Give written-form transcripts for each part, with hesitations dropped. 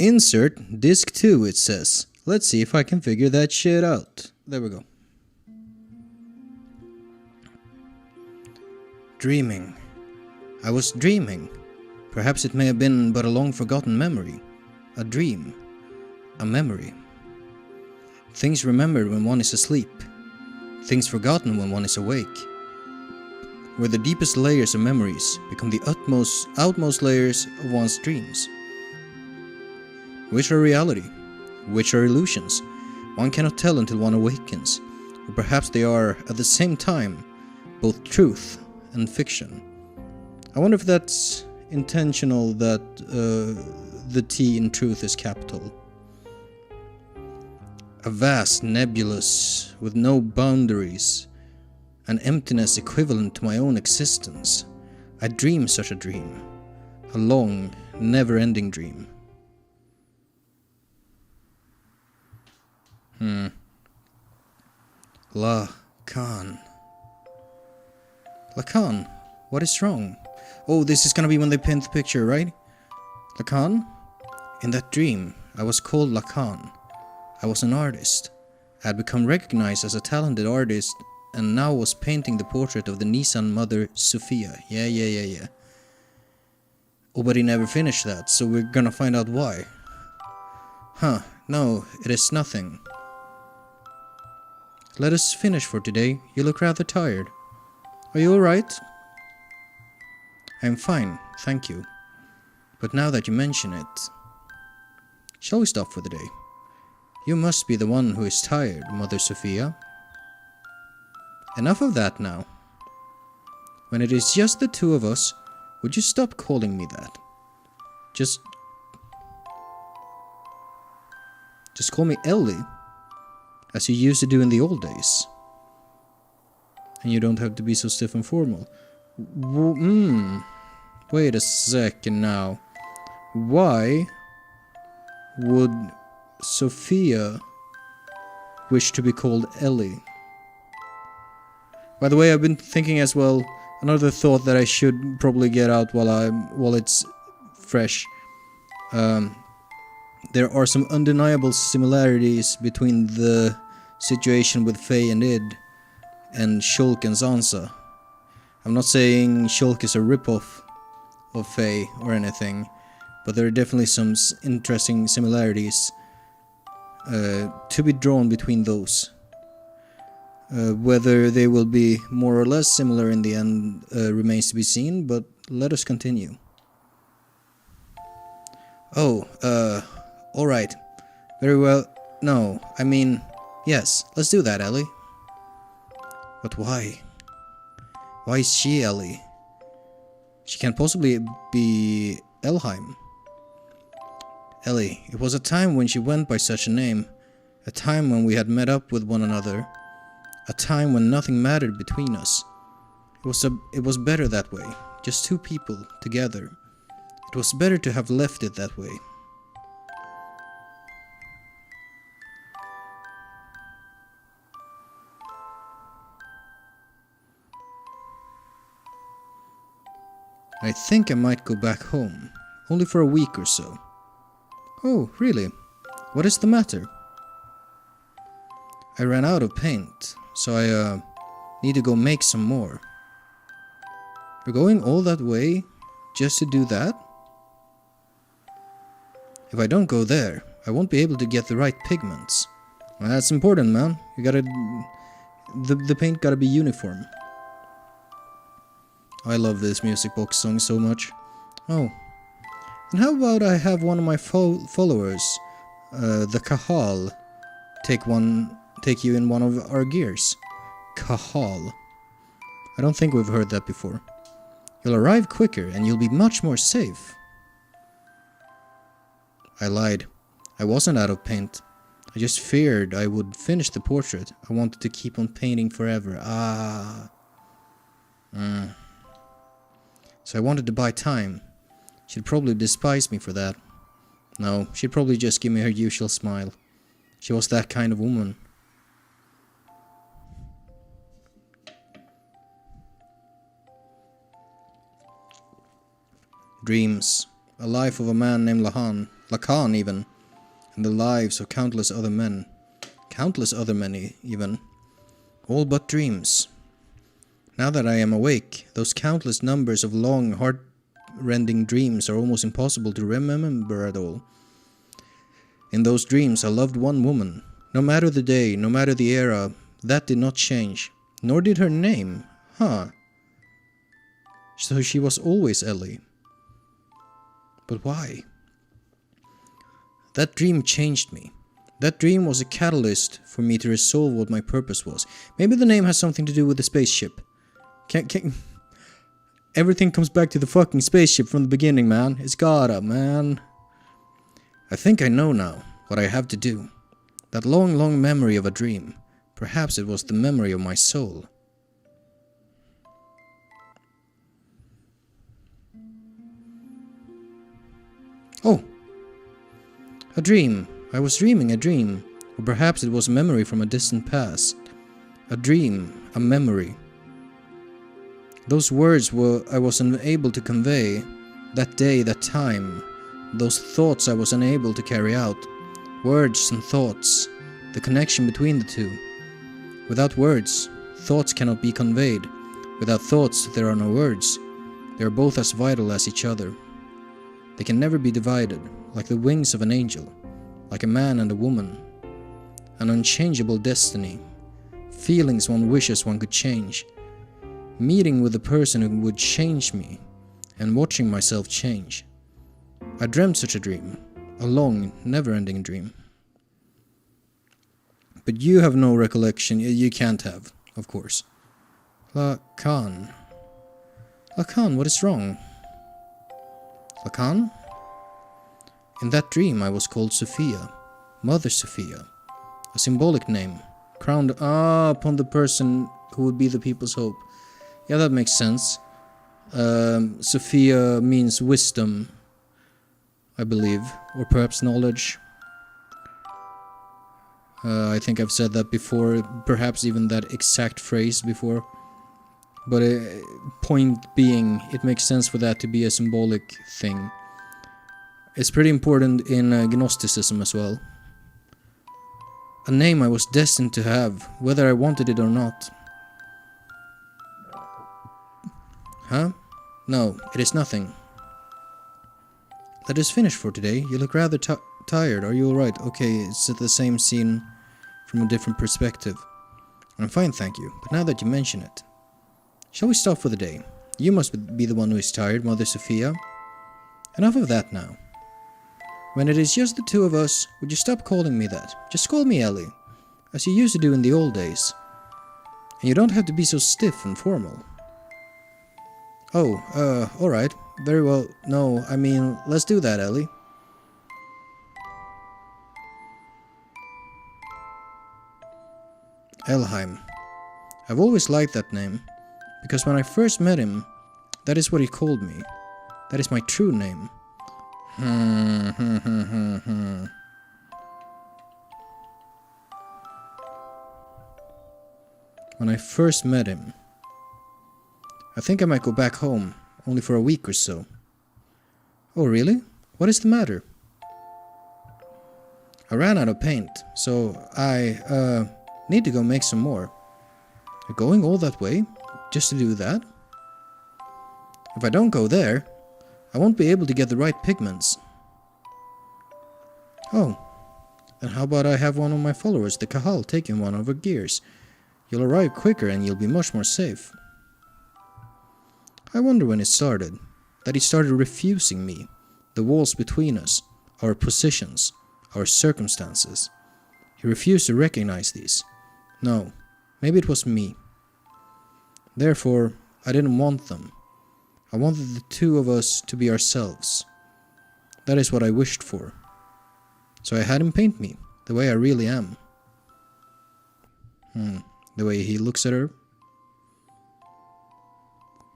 Insert disc 2, it says. Let's see if I can figure that shit out. There we go. Dreaming. I was dreaming. Perhaps it may have been but a long-forgotten memory. A dream. A memory. Things remembered when one is asleep. Things forgotten when one is awake. Where the deepest layers of memories become the outmost layers of one's dreams. Which are reality? Which are illusions? One cannot tell until one awakens. Or perhaps they are, at the same time, both truth and fiction. I wonder if that's intentional that the T in truth is capital. A vast nebulous with no boundaries, an emptiness equivalent to my own existence. I dream such a dream, a long, never-ending dream. Lacan. Lacan, what is wrong? Oh, this is gonna be when they paint the picture, right? Lacan? In that dream, I was called Lacan. I was an artist. I had become recognized as a talented artist and now was painting the portrait of the Nissan mother, Sophia. Yeah. Oh, but he never finished that, so we're gonna find out why. Huh, no, it is nothing. Let us finish for today. You look rather tired. Are you alright? I am fine, thank you. But now that you mention it, shall we stop for the day? You must be the one who is tired, Mother Sophia. Enough of that now. When it is just the two of us, would you stop calling me that? Just call me Ellie, as you used to do in the old days. And you don't have to be so stiff and formal. Wait a second now. Why would Sophia wish to be called Ellie? By the way, I've been thinking as well, another thought that I should probably get out while it's fresh. There are some undeniable similarities between the situation with Faye and Id and Shulk and Sansa. I'm not saying Shulk is a ripoff of Faye or anything, but there are definitely some interesting similarities to be drawn between those. Whether they will be more or less similar in the end remains to be seen, but let us continue. Oh, alright. Very well. No, I mean, yes, let's do that, Ellie. But why? Why is she Ellie? She can't possibly be Elheim. Ellie, it was a time when she went by such a name. A time when we had met up with one another. A time when nothing mattered between us. It was better that way. Just two people, together. It was better to have left it that way. I think I might go back home. Only for a week or so. Oh, really? What is the matter? I ran out of paint, so I need to go make some more. You're going all that way just to do that? If I don't go there, I won't be able to get the right pigments. Well, that's important, man. You gotta... The paint gotta be uniform. I love this music box song so much. Oh. And how about I have one of my followers, the Kahal, take you in one of our gears? Kahal. I don't think we've heard that before. You'll arrive quicker and you'll be much more safe. I lied. I wasn't out of paint. I just feared I would finish the portrait. I wanted to keep on painting forever. So I wanted to buy time. She'd probably despise me for that. No, she'd probably just give me her usual smile. She was that kind of woman. Dreams. A life of a man named Lacan. Lacan even, and the lives of countless other men. Countless other men even. All but dreams. Now that I am awake, those countless numbers of long, heart-rending dreams are almost impossible to remember at all. In those dreams I loved one woman. No matter the day, no matter the era, that did not change. Nor did her name. So she was always Ellie. But why? That dream changed me. That dream was a catalyst for me to resolve what my purpose was. Maybe the name has something to do with the spaceship. Everything comes back to the fucking spaceship from the beginning, man. It's gotta, man. I think I know now what I have to do. That long, long memory of a dream. Perhaps it was the memory of my soul. Oh! A dream. I was dreaming a dream. Or perhaps it was a memory from a distant past. A dream. A memory. Those words I was unable to convey. That day, that time. Those thoughts I was unable to carry out. Words and thoughts. The connection between the two. Without words, thoughts cannot be conveyed. Without thoughts, there are no words. They are both as vital as each other. They can never be divided, like the wings of an angel, like a man and a woman. An unchangeable destiny. Feelings one wishes one could change. Meeting with a person who would change me, and watching myself change. I dreamt such a dream, a long, never-ending dream. But you have no recollection. You can't have, of course. Lacan. Lacan, what is wrong? Lacan? In that dream I was called Sophia, Mother Sophia, a symbolic name, crowned upon the person who would be the people's hope. Yeah, that makes sense. Sophia means wisdom, I believe, or perhaps knowledge. I think I've said that before, perhaps even that exact phrase before. But point being, it makes sense for that to be a symbolic thing. It's pretty important in Gnosticism as well. A name I was destined to have, whether I wanted it or not. Huh? No, it is nothing. Let us finish for today. You look rather tired. Are you alright? Okay, it's the same scene from a different perspective. I'm fine, thank you. But now that you mention it, shall we stop for the day? You must be the one who is tired, Mother Sophia. Enough of that now. When it is just the two of us, would you stop calling me that? Just call me Ellie, as you used to do in the old days. And you don't have to be so stiff and formal. Oh, alright. Very well. No, I mean, let's do that, Ellie. Elheim. I've always liked that name, because when I first met him, that is what he called me. That is my true name. When I first met him, I think I might go back home, only for a week or so. Oh, really? What is the matter? I ran out of paint, so I need to go make some more. You're going all that way, just to do that? If I don't go there, I won't be able to get the right pigments. Oh, then how about I have one of my followers, the Kahal, taking one of our gears? You'll arrive quicker and you'll be much more safe. I wonder when it started. That he started refusing me. The walls between us. Our positions. Our circumstances. He refused to recognize these. No, maybe it was me. Therefore, I didn't want them. I wanted the two of us to be ourselves. That is what I wished for. So I had him paint me, the way I really am. The way he looks at her.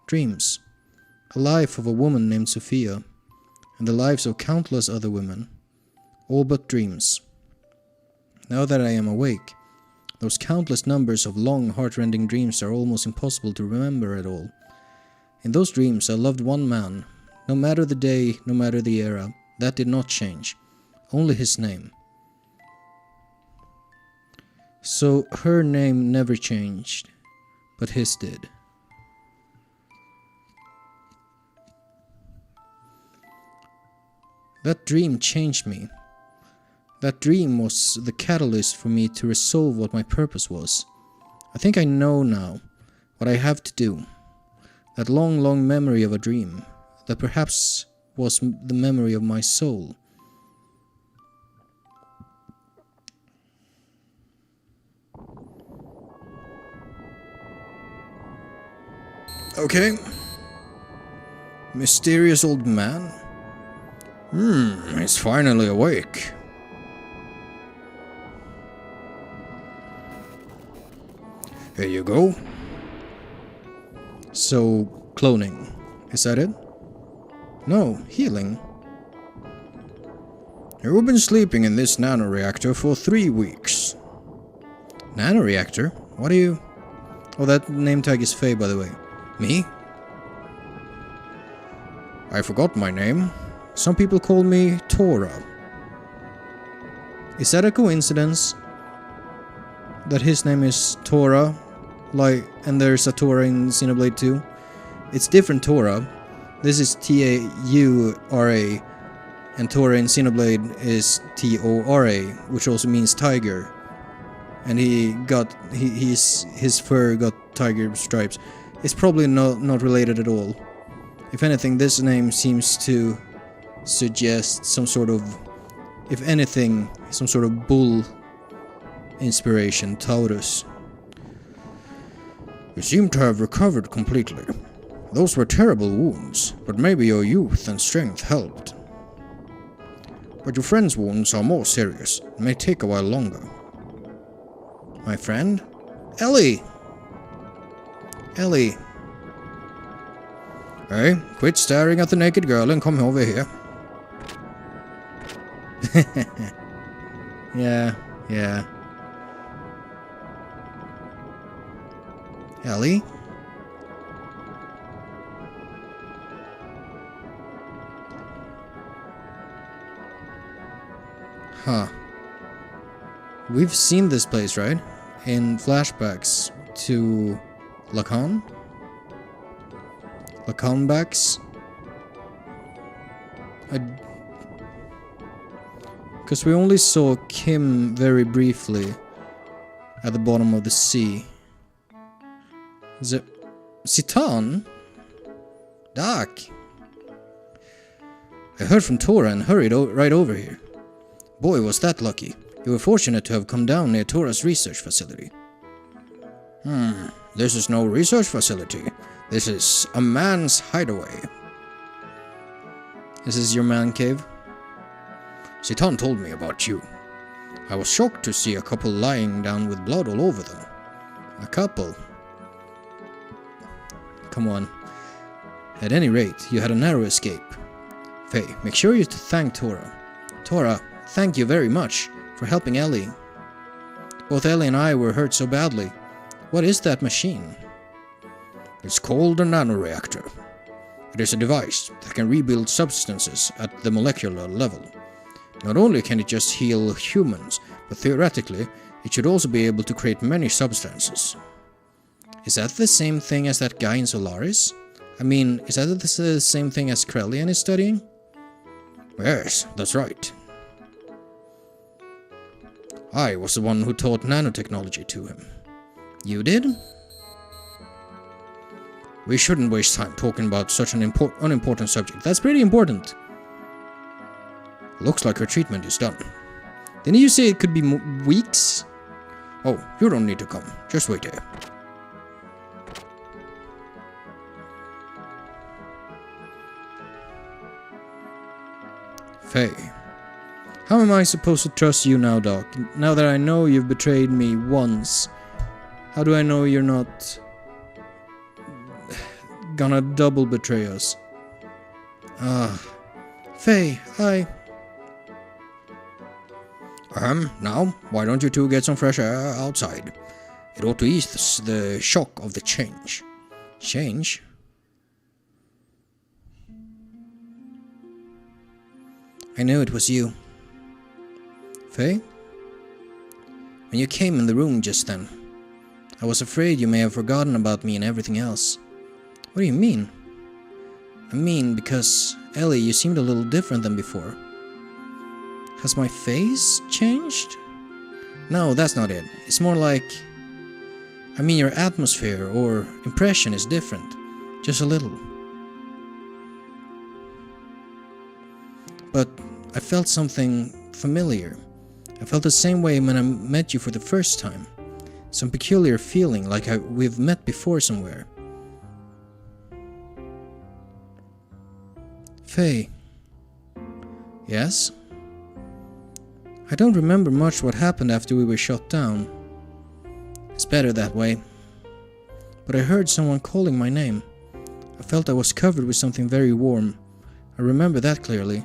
Dreams. A life of a woman named Sophia, and the lives of countless other women. All but dreams. Now that I am awake, those countless numbers of long, heart-rending dreams are almost impossible to remember at all. In those dreams I loved one man. No matter the day, no matter the era, that did not change. Only his name. So her name never changed, but his did. That dream changed me. That dream was the catalyst for me to resolve what my purpose was. I think I know now what I have to do. That long, long memory of a dream, that perhaps was the memory of my soul. Okay. Mysterious old man? He's finally awake. Here you go. So, cloning. Is that it? No, healing. You've been sleeping in this nanoreactor for 3 weeks. Nanoreactor? What are you... Oh, that name tag is Faye, by the way. Me? I forgot my name. Some people call me Tora. Is that a coincidence? That his name is Tora? Like, and there's a Tora in Xenoblade 2? It's different Tora. This is T-A-U-R-A. And Tora in Xenoblade is T-O-R-A, which also means tiger. And his fur got tiger stripes. It's probably not related at all. If anything, this name seems to suggest some sort of, if anything, some sort of bull inspiration, Taurus. You seem to have recovered completely. Those were terrible wounds, but maybe your youth and strength helped. But your friend's wounds are more serious and may take a while longer. My friend? Ellie! Ellie. Hey, quit staring at the naked girl and come over here. Yeah. Ellie? Huh. We've seen this place, right? In flashbacks to Lacan? Lacanbacks? Because we only saw Kim very briefly at the bottom of the sea. Is it Citan? Doc? I heard from Tora and hurried right over here. Boy, was that lucky. You were fortunate to have come down near Tora's research facility. This is no research facility. This is a man's hideaway. This is your man cave? Citan told me about you. I was shocked to see a couple lying down with blood all over them. A couple? Come on. At any rate, you had a narrow escape. Faye, make sure you thank Tora. Tora, thank you very much for helping Ellie. Both Ellie and I were hurt so badly. What is that machine? It's called a nanoreactor. It is a device that can rebuild substances at the molecular level. Not only can it just heal humans, but theoretically, it should also be able to create many substances. Is that the same thing as that guy in Solaris? I mean, is that the same thing as Krelian is studying? Yes, that's right. I was the one who taught nanotechnology to him. You did? We shouldn't waste time talking about such an unimportant subject. That's pretty important. Looks like her treatment is done. Didn't you say it could be weeks? Oh, you don't need to come. Just wait here. Faye. How am I supposed to trust you now, Doc? Now that I know you've betrayed me once, how do I know you're not gonna double betray us? Faye, now, why don't you two get some fresh air outside? It ought to ease the shock of the change. Change? I knew it was you. Faye? When you came in the room just then, I was afraid you may have forgotten about me and everything else. What do you mean? I mean, because, Ellie, you seemed a little different than before. Has my face changed? No, that's not it. It's more like... I mean, your atmosphere or impression is different. Just a little. But I felt something familiar. I felt the same way when I met you for the first time. Some peculiar feeling, like we've met before somewhere. Faye. Yes? I don't remember much what happened after we were shot down. It's better that way. But I heard someone calling my name. I felt I was covered with something very warm. I remember that clearly.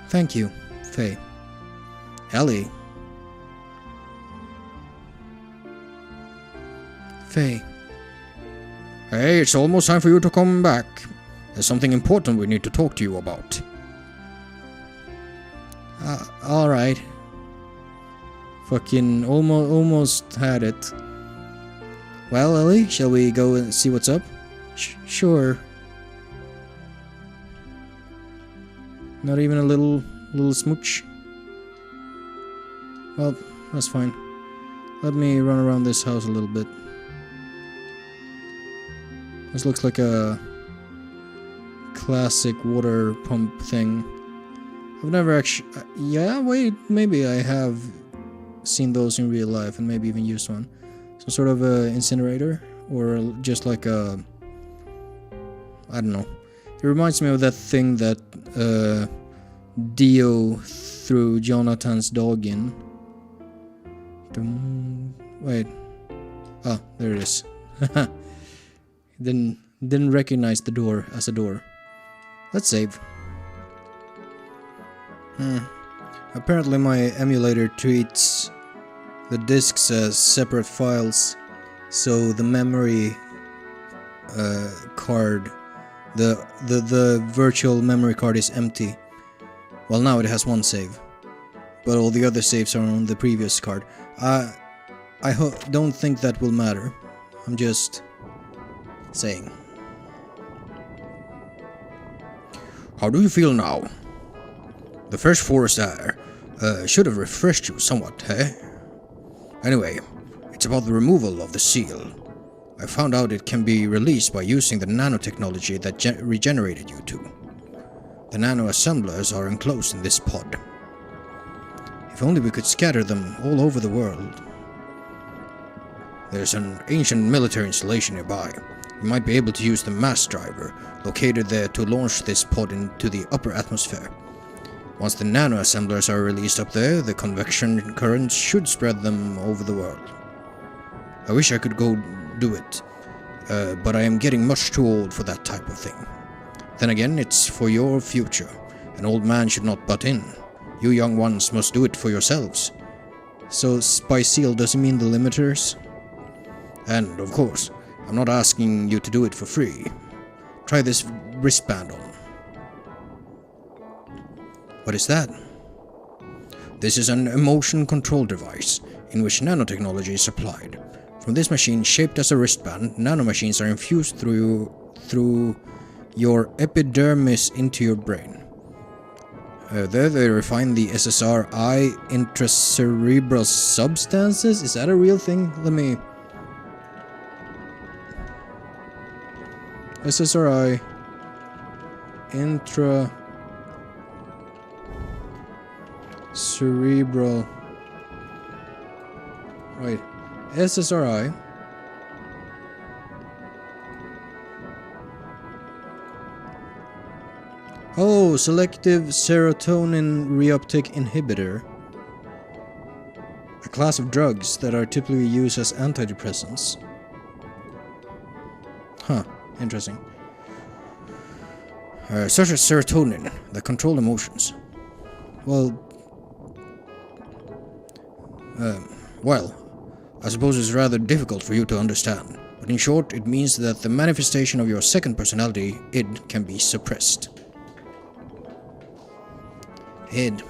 Thank you, Faye. Ellie. Faye. Hey, it's almost time for you to come back. There's something important we need to talk to you about. Alright. Fucking almost had it. Well, Ellie, shall we go and see what's up? Sure. Not even a little smooch? Well, that's fine. Let me run around this house a little bit. This looks like a classic water pump thing. I've never actually... yeah, wait, maybe I have seen those in real life and maybe even used one. Some sort of a incinerator, or just like a... I don't know. It reminds me of that thing that Dio threw Jonathan's dog in. Wait. Ah, there it is. Didn't recognize the door as a door. Let's save. Apparently my emulator treats the disks as separate files, so the memory card, the virtual memory card is empty. Well, now it has one save, but all the other saves are on the previous card. I don't think that will matter. I'm just saying. How do you feel now? The fresh forest air should have refreshed you somewhat, eh? Anyway, it's about the removal of the seal. I found out it can be released by using the nanotechnology that regenerated you two. The nano-assemblers are enclosed in this pod. If only we could scatter them all over the world. There's an ancient military installation nearby. You might be able to use the mass driver located there to launch this pod into the upper atmosphere. Once the nano-assemblers are released up there, the convection currents should spread them over the world. I wish I could go do it, but I am getting much too old for that type of thing. Then again, it's for your future. An old man should not butt in. You young ones must do it for yourselves. So by seal doesn't mean the limiters? And, of course, I'm not asking you to do it for free. Try this wristband on. What is that? This is an emotion control device, in which nanotechnology is applied. From this machine, shaped as a wristband, nanomachines are infused through your epidermis into your brain. There they refine the SSRI intracerebral substances? Is that a real thing? Let me... SSRI cerebral. Wait. SSRI. Oh, selective serotonin reuptake inhibitor. A class of drugs that are typically used as antidepressants. Huh, interesting. Such as serotonin, that control emotions. Well, I suppose it's rather difficult for you to understand, but in short, it means that the manifestation of your second personality, id, can be suppressed. Id.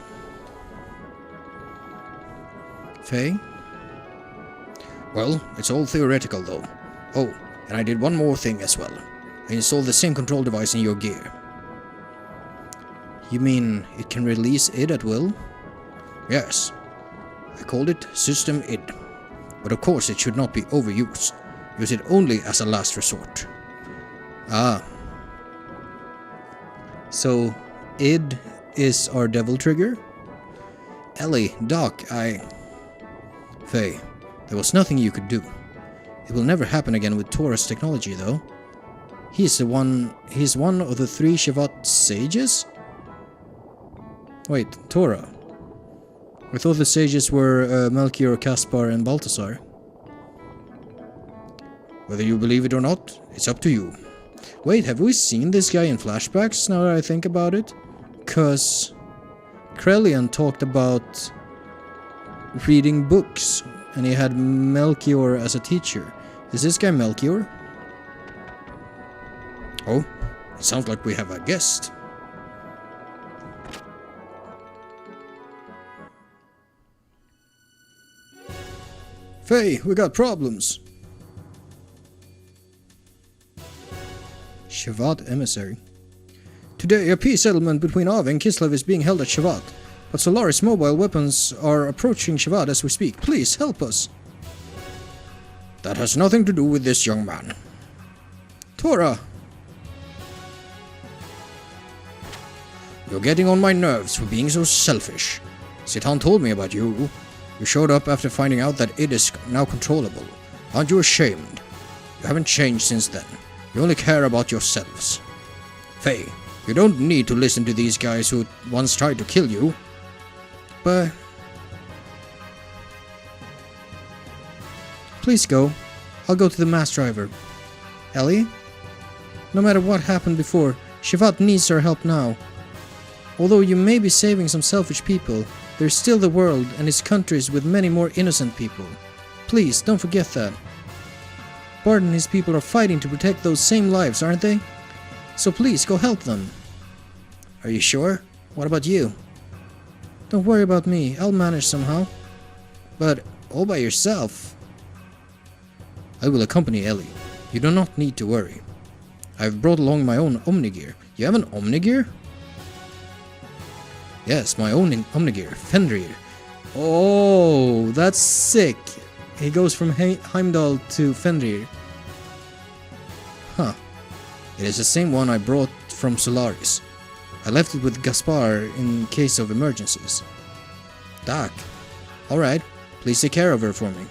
Faye? Well, it's all theoretical though. Oh, and I did one more thing as well. I installed the same control device in your gear. You mean it can release id at will? Yes. I called it System id. But of course it should not be overused. Use it only as a last resort. Ah. So, id is our devil trigger? Ellie, Doc, Faye, there was nothing you could do. It will never happen again with Tora's technology, though. He's one of the 3 Shevat sages? Wait, Tora. I thought the sages were Melchior, Caspar, and Balthasar. Whether you believe it or not, it's up to you. Wait, have we seen this guy in flashbacks, now that I think about it? 'Cause Krelian talked about reading books, and he had Melchior as a teacher. Is this guy Melchior? Oh, it sounds like we have a guest. Faye, we got problems. Shevat emissary. Today, a peace settlement between Ave and Kislev is being held at Shevat, but Solaris mobile weapons are approaching Shevat as we speak. Please help us. That has nothing to do with this young man. Tora! You're getting on my nerves for being so selfish. Citan told me about you. You showed up after finding out that it is now controllable. Aren't you ashamed? You haven't changed since then. You only care about yourselves. Faye, you don't need to listen to these guys who once tried to kill you. But... please go. I'll go to the mass driver. Ellie? No matter what happened before, Shevat needs our help now. Although you may be saving some selfish people, there's still the world and its countries with many more innocent people. Please, don't forget that. Bard and his people are fighting to protect those same lives, aren't they? So please, go help them. Are you sure? What about you? Don't worry about me, I'll manage somehow. But all by yourself? I will accompany Ellie. You do not need to worry. I've brought along my own Omnigear. You have an Omnigear? Yes, my own Omnigear, Fenrir. Oh, that's sick. He goes from Heimdall to Fenrir. Huh. It is the same one I brought from Solaris. I left it with Gaspar in case of emergencies. Doc. Alright, please take care of her for me.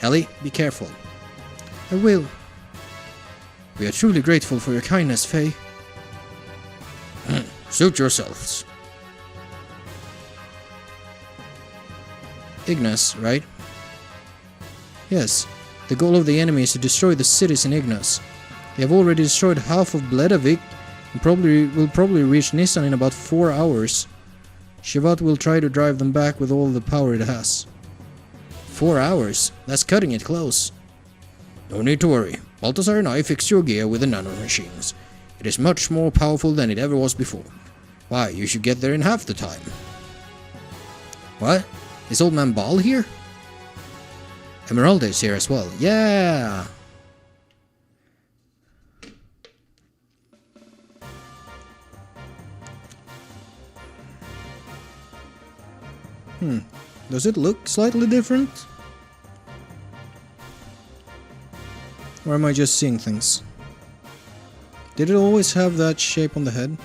Ellie, be careful. I will. We are truly grateful for your kindness, Faye. Suit yourselves. Ignis, right? Yes. The goal of the enemy is to destroy the cities in Ignis. They have already destroyed half of Bledavik and will probably reach Nissan in about 4 hours. Shevat will try to drive them back with all the power it has. 4 hours? That's cutting it close. No need to worry. Balthasar and I fixed your gear with the nanomachines. It is much more powerful than it ever was before. Why, you should get there in half the time. What? Is old man Ball here? Emeralda is here as well. Yeah! Does it look slightly different? Or am I just seeing things? Did it always have that shape on the head?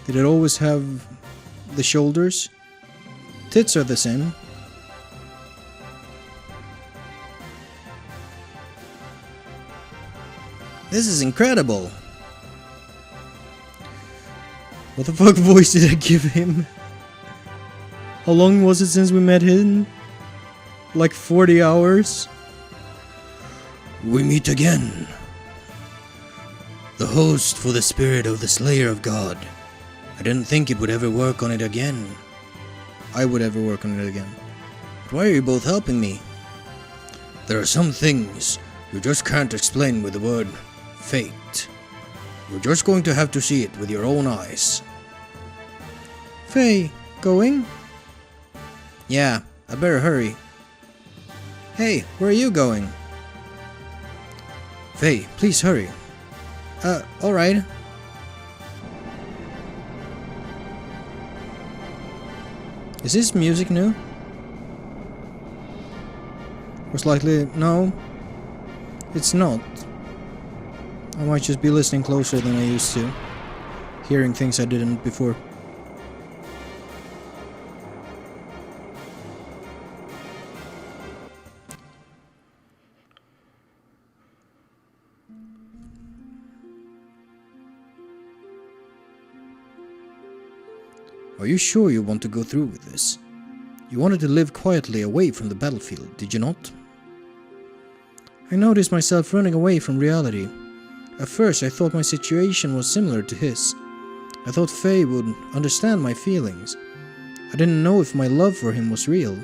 Did it always have the shoulders? Tits are the same. This is incredible! What the fuck voice did I give him? How long was it since we met him? Like 40 hours? We meet again. The host for the spirit of the Slayer of God. I didn't think it would ever work on it again. I would ever work on it again. But why are you both helping me? There are some things you just can't explain with the word fate. You're just going to have to see it with your own eyes. Faye, going? Yeah, I better hurry. Hey, where are you going? Faye, please hurry. Alright. Is this music new? Most likely, no. It's not. I might just be listening closer than I used to. Hearing things I didn't before. Are you sure you want to go through with this? You wanted to live quietly away from the battlefield, did you not? I noticed myself running away from reality. At first I thought my situation was similar to his. I thought Faye would understand my feelings. I didn't know if my love for him was real.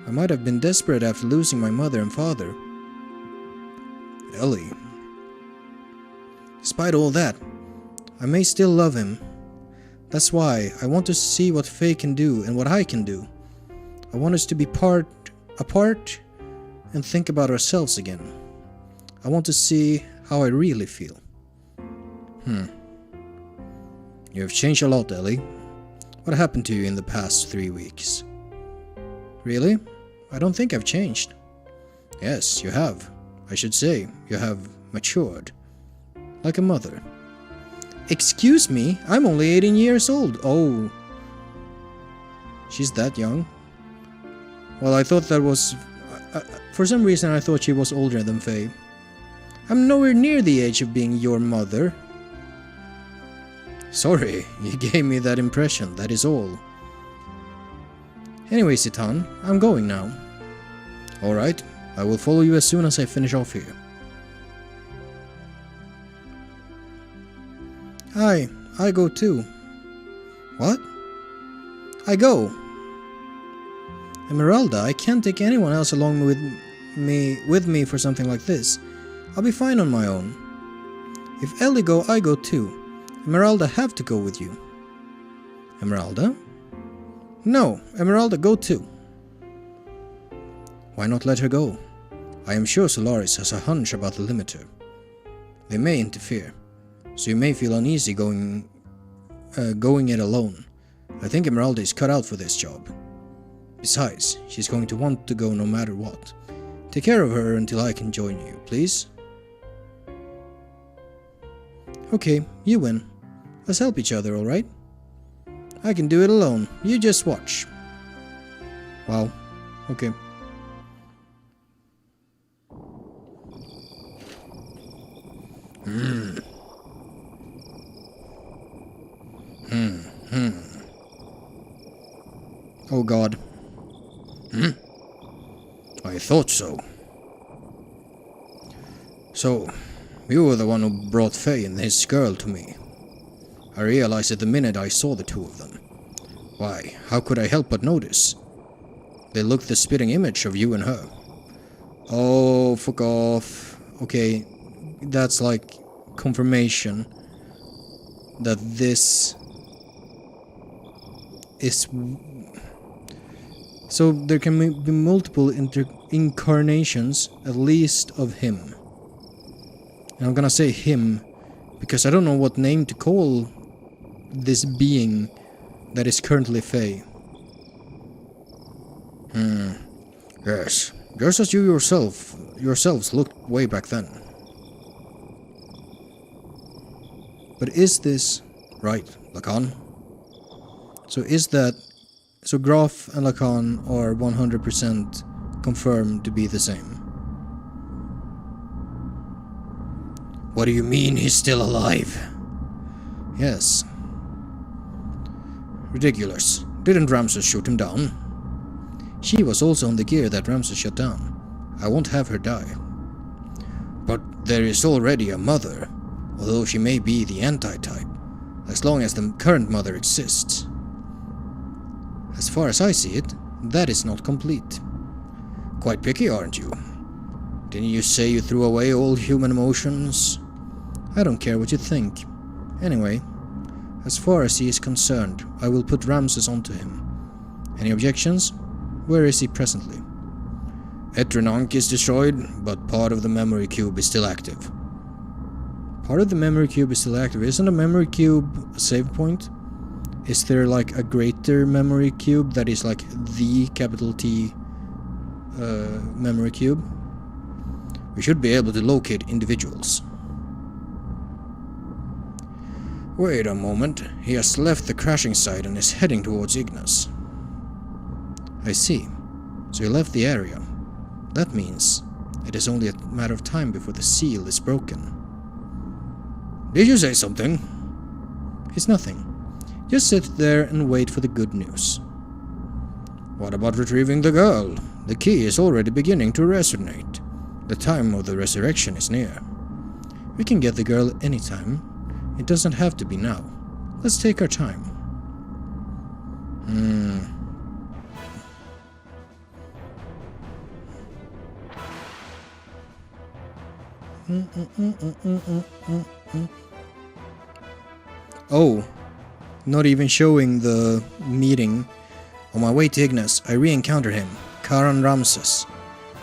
I might have been desperate after losing my mother and father. Ellie. Despite all that, I may still love him. That's why I want to see what Faye can do and what I can do. I want us to be apart and think about ourselves again. I want to see how I really feel. You have changed a lot, Ellie. What happened to you in the past 3 weeks? Really? I don't think I've changed. Yes, you have. I should say, you have matured. Like a mother. Excuse me? I'm only 18 years old. Oh. She's that young? Well, I thought that was... for some reason I thought she was older than Faye. I'm nowhere near the age of being your mother. Sorry, you gave me that impression, that is all. Anyway, Citan, I'm going now. Alright, I will follow you as soon as I finish off here. Hi, I go too. What? I go. Esmeralda, I can't take anyone else along with me for something like this. I'll be fine on my own. If Ellie go, I go too. Esmeralda have to go with you. Esmeralda? No, Esmeralda go too. Why not let her go? I am sure Solaris has a hunch about the limiter. They may interfere, so you may feel uneasy going it alone. I think Esmeralda is cut out for this job. Besides, she's going to want to go no matter what. Take care of her until I can join you, please. Okay, you win. Let's help each other, alright? I can do it alone. You just watch. Wow. Okay. Oh God. I thought so. So, you were the one who brought Faye and his girl to me. I realized it the minute I saw the two of them. Why, how could I help but notice? They looked the spitting image of you and her. Oh, fuck off. Okay, that's like confirmation that this is... So there can be multiple incarnations, at least, of him. And I'm gonna say him, because I don't know what name to call this being that is currently Faye. Yes, just as you yourselves looked way back then. But is this right, Lacan? So Graf and Lacan are 100% confirmed to be the same. What do you mean he's still alive? Yes. Ridiculous. Didn't Ramses shoot him down? She was also on the gear that Ramses shut down. I won't have her die. But there is already a mother, although she may be the anti-type, as long as the current mother exists. As far as I see it, that is not complete. Quite picky, aren't you? Didn't you say you threw away all human emotions? I don't care what you think. Anyway, As far as he is concerned, I will put Ramses onto him. Any objections? Where is he presently? Etranonk is destroyed, but part of the memory cube is still active. Part of the memory cube is still active. Isn't a memory cube a save point? Is there like a greater memory cube that is like the capital T memory cube? We should be able to locate individuals. Wait a moment. He has left the crashing site and is heading towards Ignis. I see. So he left the area. That means it is only a matter of time before the seal is broken. Did you say something? It's nothing. Just sit there and wait for the good news. What about retrieving the girl? The key is already beginning to resonate. The time of the resurrection is near. We can get the girl anytime. It doesn't have to be now. Let's take our time. Oh, not even showing the meeting. On my way to Ignis, I re-encountered him, Karan Ramses.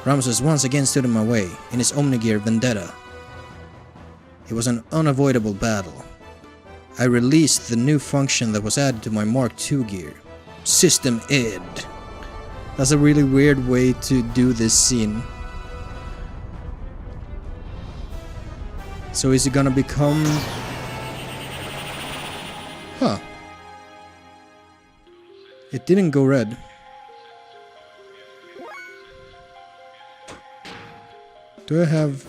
Ramses once again stood in my way, in his Omnigear vendetta. It was an unavoidable battle. I released the new function that was added to my Mark II gear, System Ed. That's a really weird way to do this scene. So is it gonna become... Huh. It didn't go red. Do I have...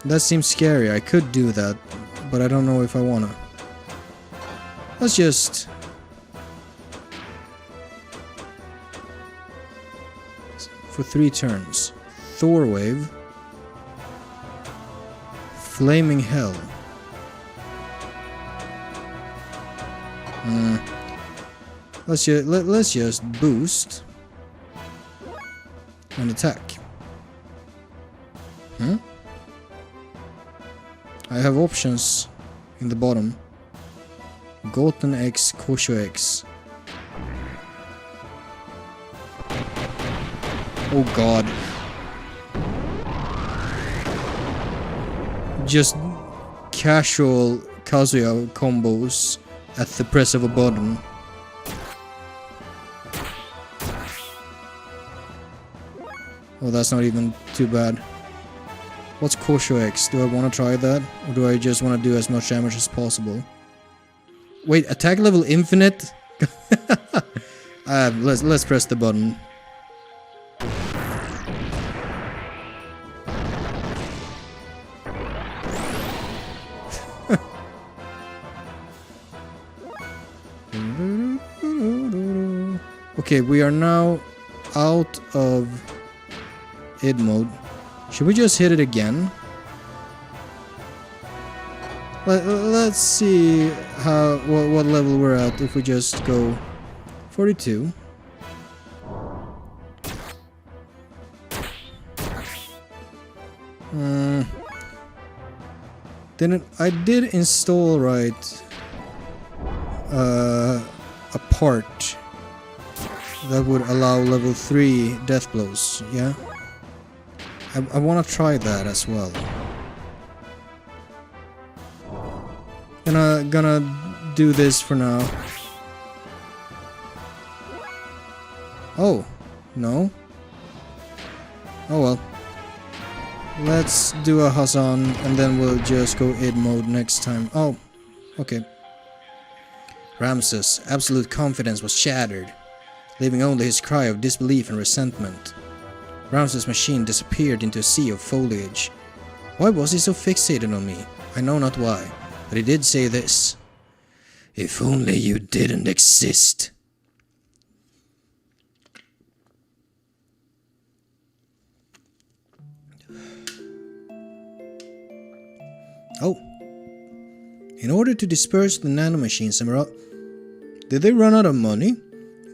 That seems scary. I could do that, but I don't know if I wanna. Let's just... For 3 turns. Thor Wave. Flaming Hell. Let's just boost and attack. I have options in the bottom. Goten X, Kosho X. Oh god. Just casual Kazuya combos at the press of a button. Oh, that's not even too bad. What's Kosho X? Do I want to try that? Or do I just want to do as much damage as possible? Wait, attack level infinite? Let's press the button. Okay, we are now out of id mode. Should we just hit it again? Let's see what level we're at if we just go 42. I did install right a part that would allow level 3 death blows, yeah? I want to try that as well. Gonna do this for now. Oh, no. Oh well. Let's do a Hassan and then we'll just go id mode next time. Oh, okay. Ramses' absolute confidence was shattered, leaving only his cry of disbelief and resentment. Ramses' machine disappeared into a sea of foliage. Why was he so fixated on me? I know not why, but he did say this. If only you didn't exist. Oh. In order to disperse the nanomachines, did they run out of money?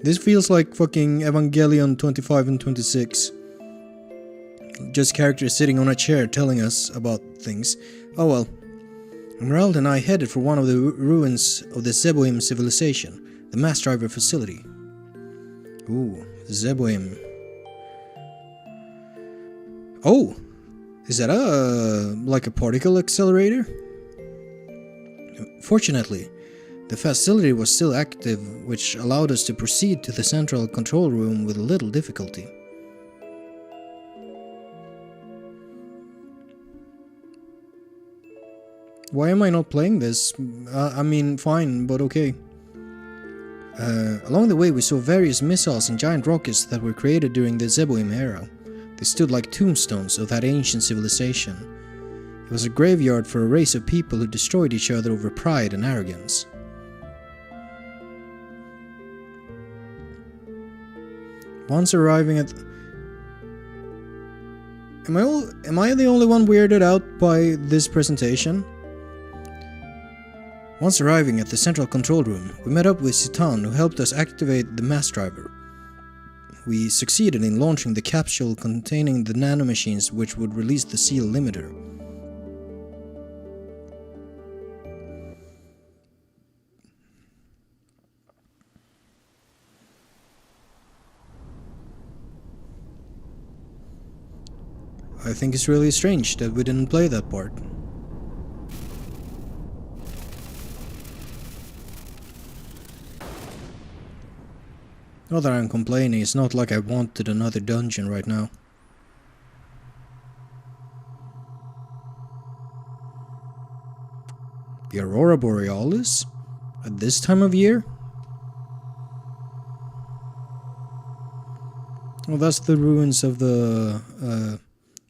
This feels like fucking Evangelion 25 and 26. Just characters sitting on a chair telling us about things. Oh well. Emerald and I headed for one of the ruins of the Zeboim civilization, the mass driver facility. Ooh, Zeboim. Oh! Is that like a particle accelerator? Fortunately, the facility was still active, which allowed us to proceed to the central control room with little difficulty. Why am I not playing this? I mean, fine, but okay. Along the way we saw various missiles and giant rockets that were created during the Zeboim era. They stood like tombstones of that ancient civilization. It was a graveyard for a race of people who destroyed each other over pride and arrogance. Once arriving at... Am I the only one weirded out by this presentation? Once arriving at the central control room, we met up with Citan, who helped us activate the mass driver. We succeeded in launching the capsule containing the nanomachines which would release the seal limiter. I think it's really strange that we didn't play that part. Not that I'm complaining, it's not like I wanted another dungeon right now. The Aurora Borealis? At this time of year? Well, that's the ruins of the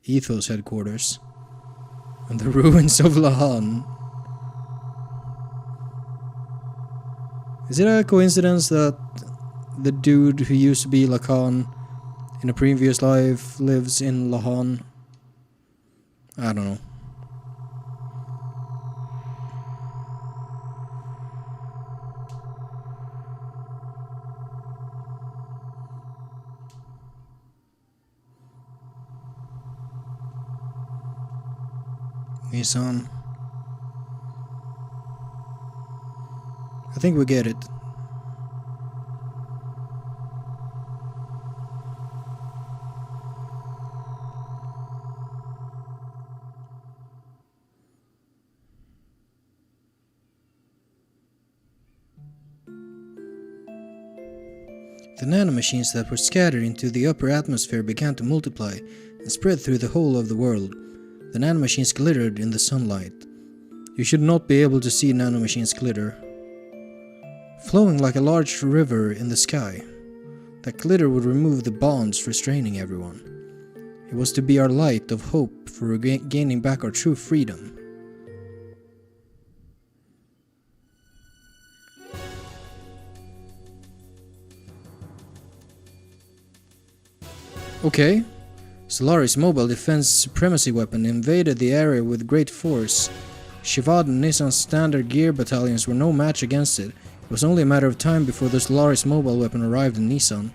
Ethos headquarters. And the ruins of Lahan. Is it a coincidence that the dude who used to be Lacan in a previous life lives in Lahan? I don't know. Nissan. I think we get it. The nanomachines that were scattered into the upper atmosphere began to multiply and spread through the whole of the world. The nanomachines glittered in the sunlight. You should not be able to see nanomachines glitter. Flowing like a large river in the sky. That glitter would remove the bonds restraining everyone. It was to be our light of hope for gaining back our true freedom. Okay. Solari's mobile defense supremacy weapon invaded the area with great force. Shivad and Nissan's standard gear battalions were no match against it. It was only a matter of time before the Solari's mobile weapon arrived in Nissan.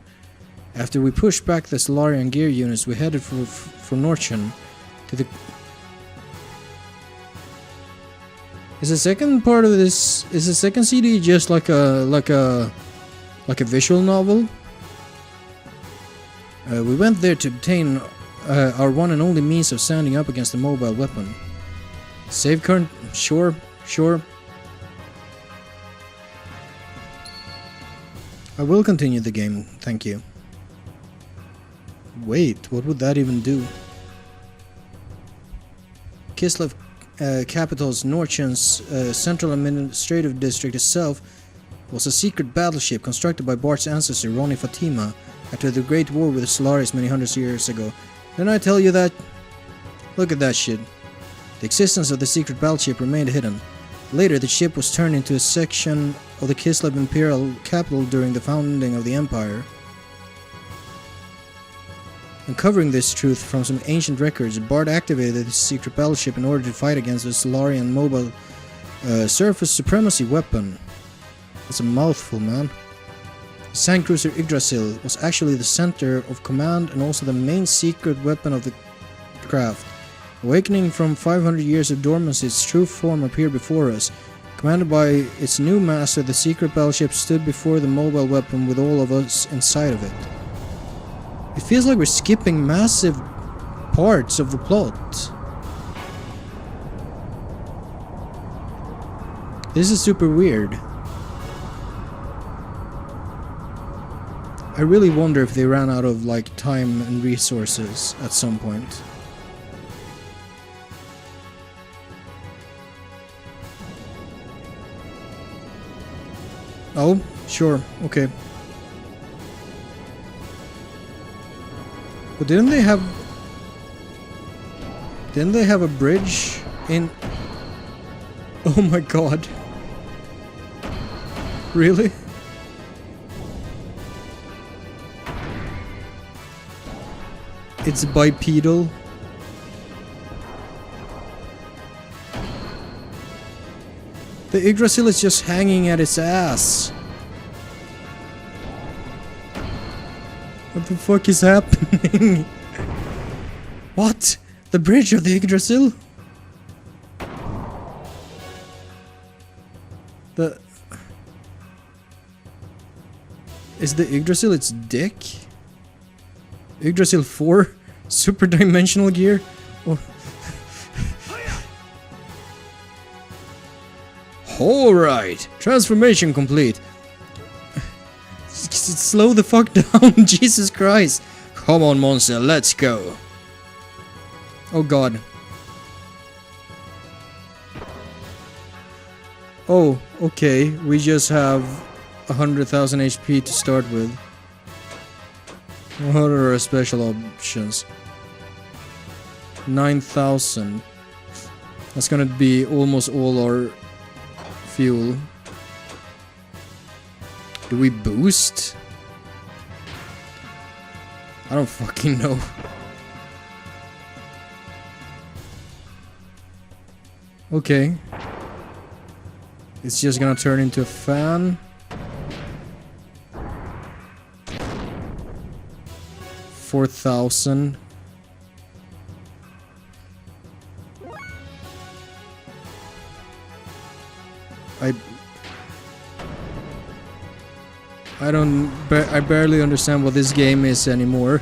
After we pushed back the Solarian gear units, we headed for Norchen to the... Is the second part of this... Is the second CD just like a visual novel? We went there to obtain our one and only means of standing up against the mobile weapon. Save current... Sure. I will continue the game, thank you. Wait, what would that even do? Kislev capital's Norchen's central administrative district itself was a secret battleship constructed by Bart's ancestor Ronnie Fatima after the Great War with the Solaris many hundreds of years ago. Didn't I tell you that? Look at that shit. The existence of the secret battleship remained hidden. Later, the ship was turned into a section of the Kislev imperial capital during the founding of the empire. Uncovering this truth from some ancient records, Bart activated his secret battleship in order to fight against the Solarian mobile surface supremacy weapon. That's a mouthful, man. The sand cruiser Yggdrasil was actually the center of command and also the main secret weapon of the craft. Awakening from 500 years of dormancy, its true form appeared before us. Commanded by its new master, the secret battleship stood before the mobile weapon with all of us inside of it. It feels like we're skipping massive parts of the plot. This is super weird. I really wonder if they ran out of like time and resources at some point. Oh, sure, okay. But didn't they have a bridge in... Oh my god. Really? It's bipedal. The Yggdrasil is just hanging at its ass. What the fuck is happening? What? The bridge of the Yggdrasil? Is the Yggdrasil its dick? Yggdrasil 4? Super dimensional gear? Oh. Alright, transformation complete. Slow the fuck down, Jesus Christ. Come on, monster, let's go. Oh god. Oh, okay, we just have 100,000 HP to start with. What are our special options? 9,000. That's gonna be almost all our fuel. Do we boost? I don't fucking know. Okay. It's just gonna turn into a fan. 4,000. I barely understand what this game is anymore.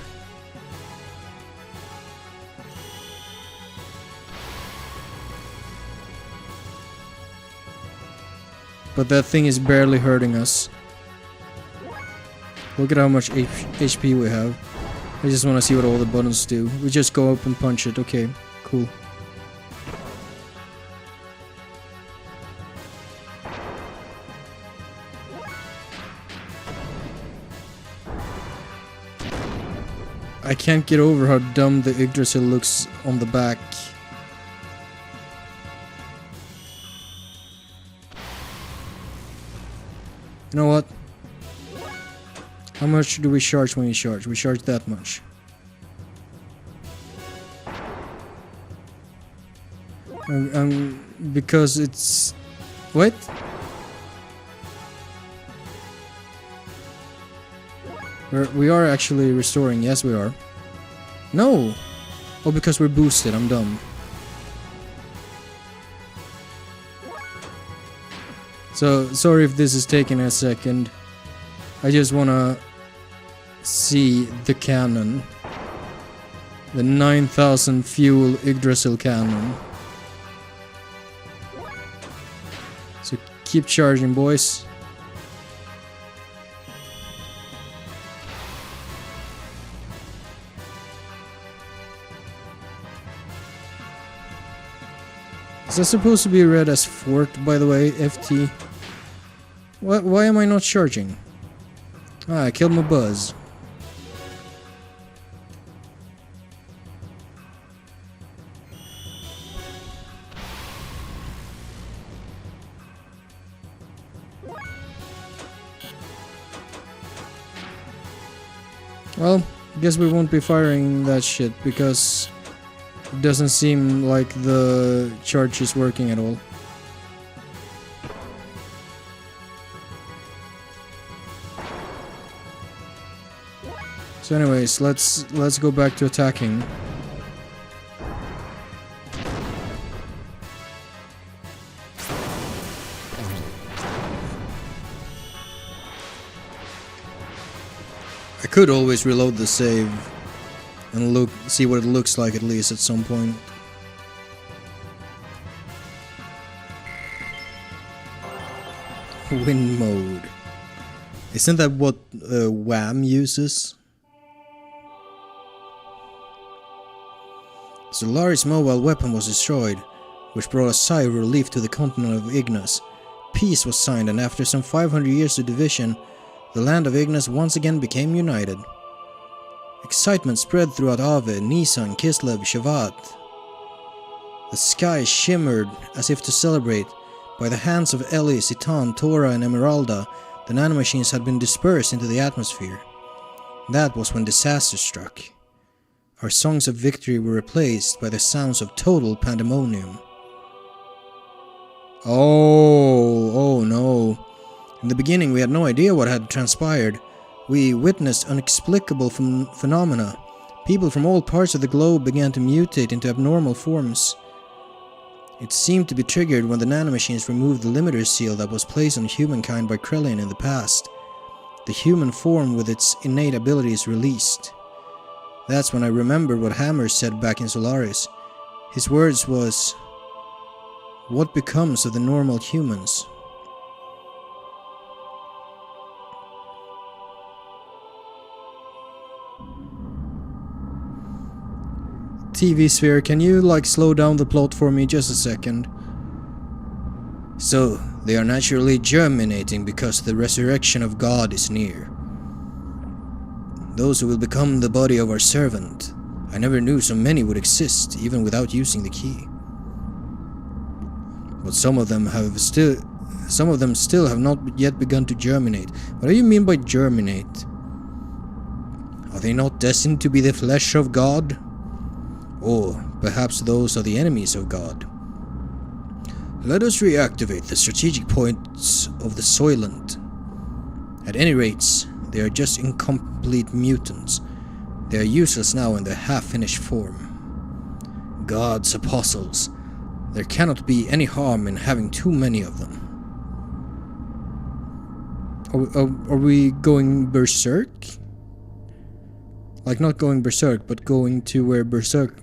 But that thing is barely hurting us. Look at how much HP we have. I just want to see what all the buttons do. We just go up and punch it. Okay, cool. I can't get over how dumb the Yggdrasil looks on the back. You know what? How much do we charge when we charge? We charge that much. Because it's... What? We are actually restoring. Yes, we are. No! Oh, because we're boosted. I'm dumb. So, sorry if this is taking a second. I just wanna see the cannon. The 9,000 fuel Yggdrasil cannon. So keep charging, boys. Is that supposed to be read as fort, by the way, FT? Why am I not charging? Ah, I killed my buzz. Well, guess we won't be firing that shit because it doesn't seem like the charge is working at all. So anyways, let's go back to attacking. could always reload the save and see what it looks like at least at some point. Win mode. Isn't that what Wham uses? Solaris' mobile weapon was destroyed, which brought a sigh of relief to the continent of Ignis. Peace was signed, and after some 500 years of division, the land of Ignis once again became united. Excitement spread throughout Ave, Nisan, Kislev, Shavat. The sky shimmered as if to celebrate. By the hands of Eli, Citan, Tora, and Emeralda, the nanomachines had been dispersed into the atmosphere. That was when disaster struck. Our songs of victory were replaced by the sounds of total pandemonium. Oh no. In the beginning we had no idea what had transpired. We witnessed inexplicable phenomena. People from all parts of the globe began to mutate into abnormal forms. It seemed to be triggered when the nanomachines removed the limiter seal that was placed on humankind by Krellin in the past. The human form with its innate abilities released. That's when I remembered what Hammer said back in Solaris. His words was, "What becomes of the normal humans?" TV Sphere, can you slow down the plot for me just a second? So, they are naturally germinating because the resurrection of God is near. Those who will become the body of our servant. I never knew so many would exist, even without using the key. But some of them still have not yet begun to germinate. What do you mean by germinate? Are they not destined to be the flesh of God? Or perhaps those are the enemies of God. Let us reactivate the strategic points of the Soylent. At any rate, they are just incomplete mutants. They are useless now in their half-finished form. God's apostles. There cannot be any harm in having too many of them. Are we going berserk? Not going berserk, but going to where Berserk,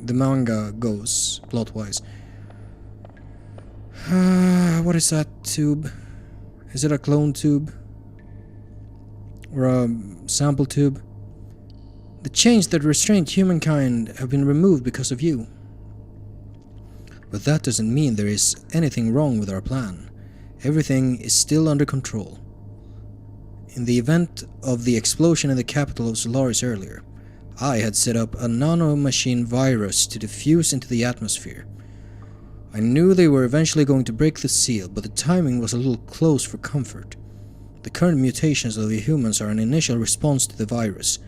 the manga, goes, plot-wise. What is that tube? Is it a clone tube? Or a sample tube? The chains that restrained humankind have been removed because of you. But that doesn't mean there is anything wrong with our plan. Everything is still under control. In the event of the explosion in the capital of Solaris earlier, I had set up a nanomachine virus to diffuse into the atmosphere. I knew they were eventually going to break the seal, but the timing was a little close for comfort. The current mutations of the humans are an initial response to the virus.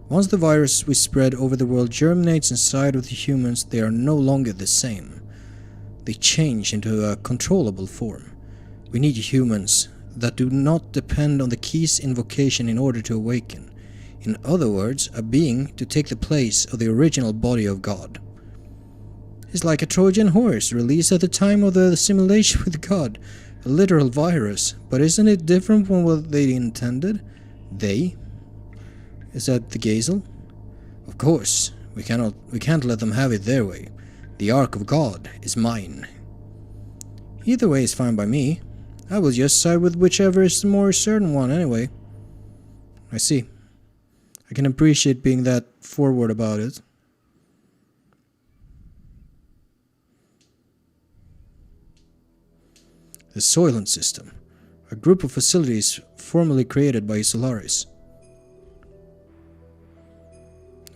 Once the virus we spread over the world germinates inside of the humans, they are no longer the same. They change into a controllable form. We need humans that do not depend on the key's invocation in order to awaken. In other words, a being to take the place of the original body of God. It's like a Trojan horse released at the time of the simulation with God. A literal virus, but isn't it different from what they intended? They? Is that the Gazel? Of course, we can't let them have it their way. The Ark of God is mine. Either way is fine by me. I will just side with whichever is the more certain one anyway. I see. I can appreciate being that forward about it. The Soylent System, a group of facilities formerly created by Solaris.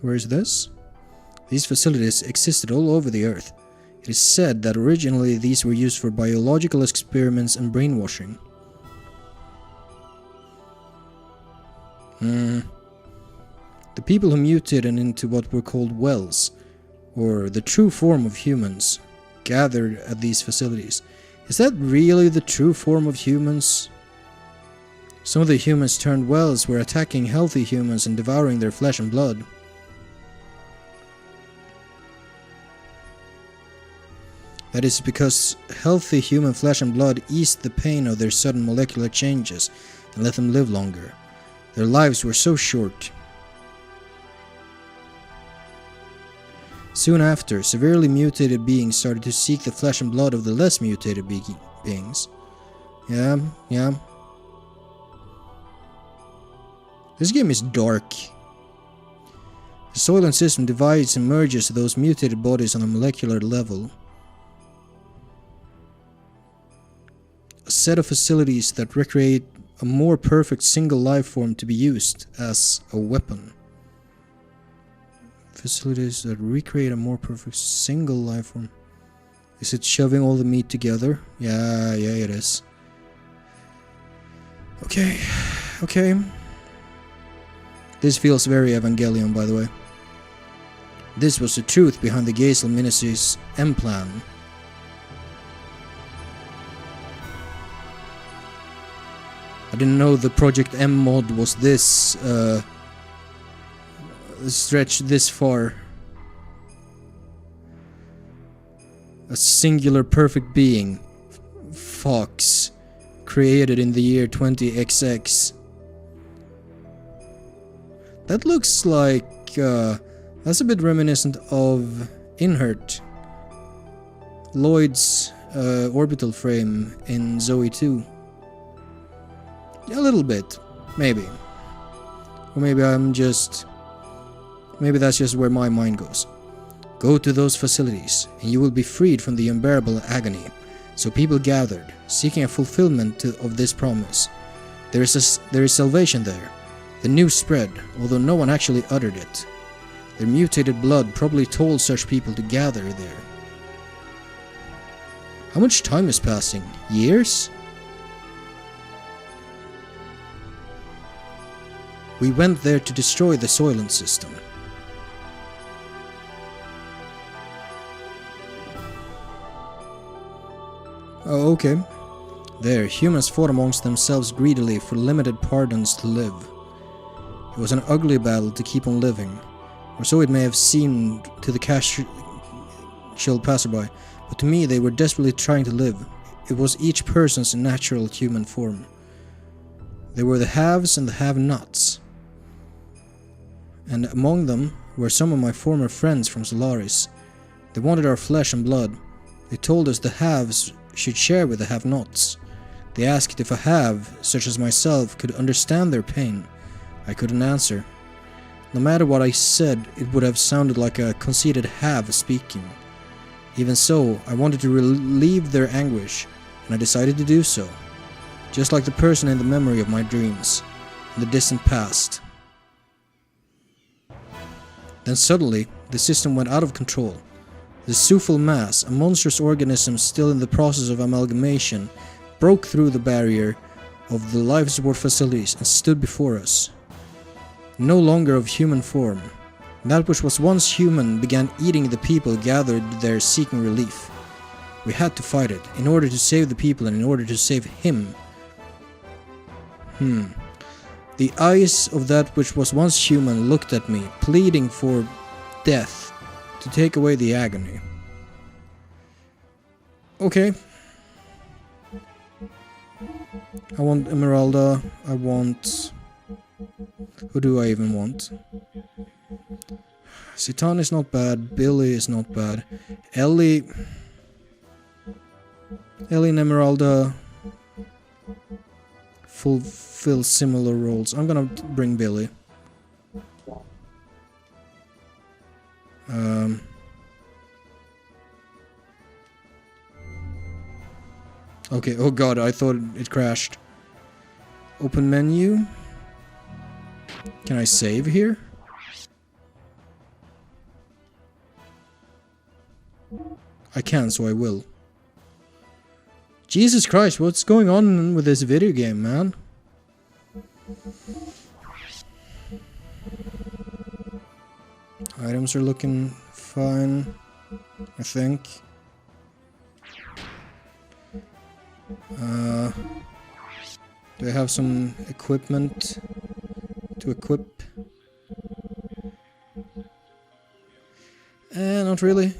Where is this? These facilities existed all over the Earth. It is said that originally these were used for biological experiments and brainwashing. The people who mutated into what were called wells, or the true form of humans, gathered at these facilities. Is that really the true form of humans? Some of the humans turned wells were attacking healthy humans and devouring their flesh and blood. That is because healthy human flesh and blood eased the pain of their sudden molecular changes and let them live longer. Their lives were so short. Soon after, severely mutated beings started to seek the flesh and blood of the less mutated beings. Yeah. This game is dark. The Soylent system divides and merges those mutated bodies on a molecular level. A set of facilities that recreate a more perfect single life form to be used as a weapon. Facilities that recreate a more perfect single life form. Is it shoving all the meat together? Yeah, it is. Okay. This feels very Evangelion, by the way. This was the truth behind the Geisel Ministry's M-plan. I didn't know the Project M mod was this stretched this far. A singular perfect being, Fox, created in the year 20XX. That looks like that's a bit reminiscent of Inhert, Lloyd's orbital frame in Zoe 2. A little bit, maybe. Or maybe maybe that's just where my mind goes. Go to those facilities, and you will be freed from the unbearable agony. So people gathered, seeking a fulfillment of this promise. There is salvation there. The news spread, although no one actually uttered it. Their mutated blood probably told such people to gather there. How much time is passing? Years? We went there to destroy the Soylent system. Oh, okay. There, humans fought amongst themselves greedily for limited pardons to live. It was an ugly battle to keep on living, or so it may have seemed to the casual passerby, but to me they were desperately trying to live. It was each person's natural human form. There were the haves and the have-nots. And among them were some of my former friends from Solaris. They wanted our flesh and blood. They told us the haves should share with the have-nots. They asked if a have, such as myself, could understand their pain. I couldn't answer. No matter what I said, it would have sounded like a conceited have speaking. Even so, I wanted to relieve their anguish, and I decided to do so. Just like the person in the memory of my dreams, in the distant past. Then suddenly, the system went out of control. The Sufal mass, a monstrous organism still in the process of amalgamation, broke through the barrier of the life support facilities and stood before us. No longer of human form. That which was once human began eating the people gathered there seeking relief. We had to fight it, in order to save the people and in order to save him. The eyes of that which was once human looked at me, pleading for death, to take away the agony. Okay. I want Emeralda, I want... Who do I even want? Citan is not bad, Billy is not bad. Ellie and Emeralda fulfill similar roles. I'm gonna bring Billy. Okay, oh god, I thought it crashed. Open menu. Can I save here? I can, so I will. Jesus Christ, what's going on with this video game, man? Items are looking fine, I think. Do I have some equipment to equip? Not really.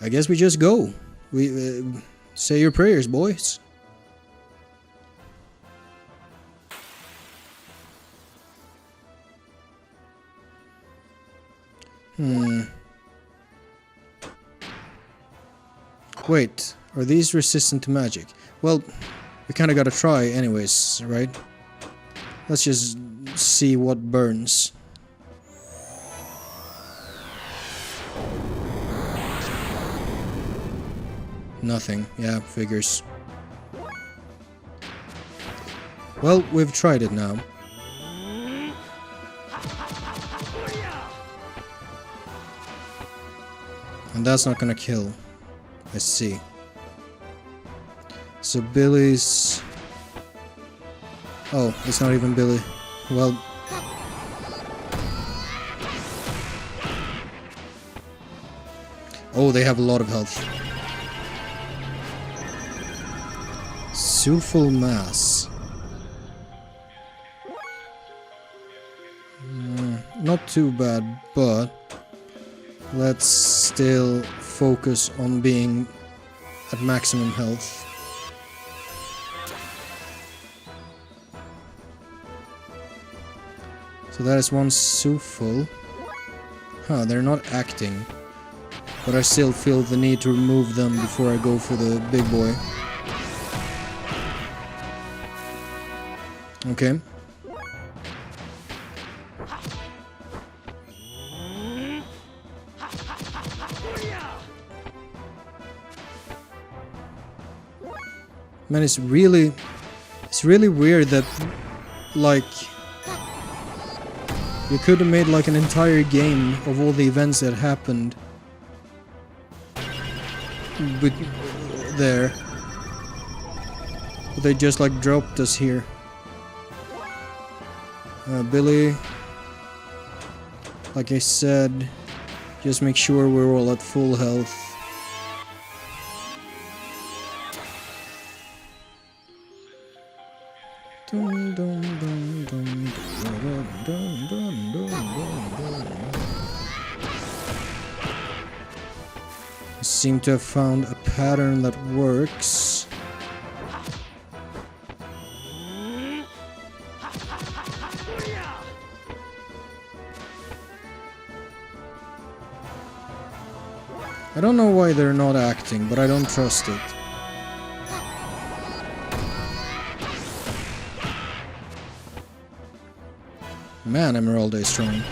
I guess we just go. We say your prayers, boys. Wait, are these resistant to magic? Well, we kinda gotta try anyways, right? Let's just see what burns. Nothing. Yeah, figures. Well, we've tried it now. And that's not gonna kill. Let's see. So Billy's... Oh, it's not even Billy. Well... Oh, they have a lot of health. Suful Mass. Not too bad, but let's still focus on being at maximum health. So that is one Suful. Huh, they're not acting. But I still feel the need to remove them before I go for the big boy. Okay. Man, it's really weird that, like, you could have made like an entire game of all the events that happened. But there. But they just like dropped us here. Billy, like I said, just make sure we're all at full health. Dun, dun, dun, dun, dun, dun, dun, dun, dun. I seem to have found a pattern that works. I don't know why they're not acting, but I don't trust it. Man, Emerald is strong.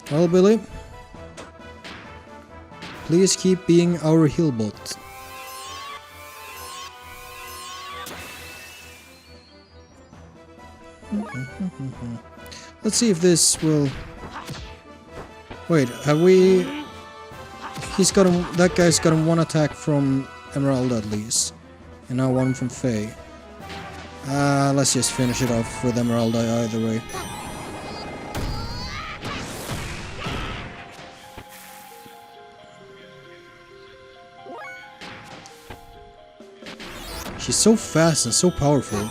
Well, Billy, please keep being our healbot. Let's see if this will... Wait, have we... That guy's gotten one attack from Emerald at least. And now one from Faye. Let's just finish it off with Emerald either way. She's so fast and so powerful.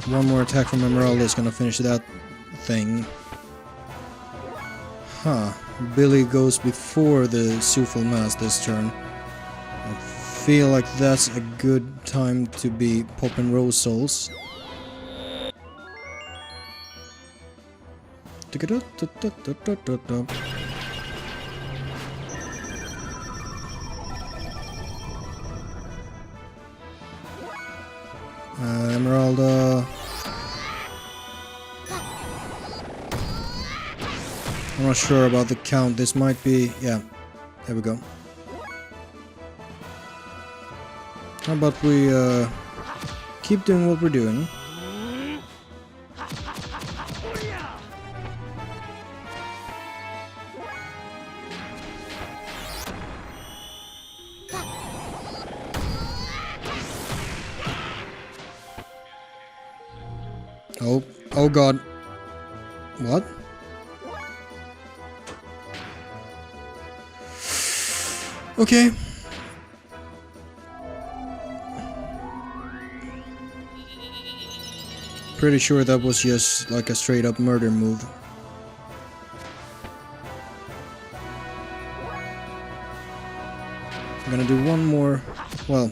One more attack from Emerald is gonna finish that thing. Huh. Billy goes before the Suful Mass this turn. I feel like that's a good time to be popping Rose Souls. Emeralda. I'm not sure about the count. This might be... yeah, there we go. How about we keep doing what we're doing. Oh god. What? Okay. Pretty sure that was just like a straight up murder move. I'm gonna do one more, well,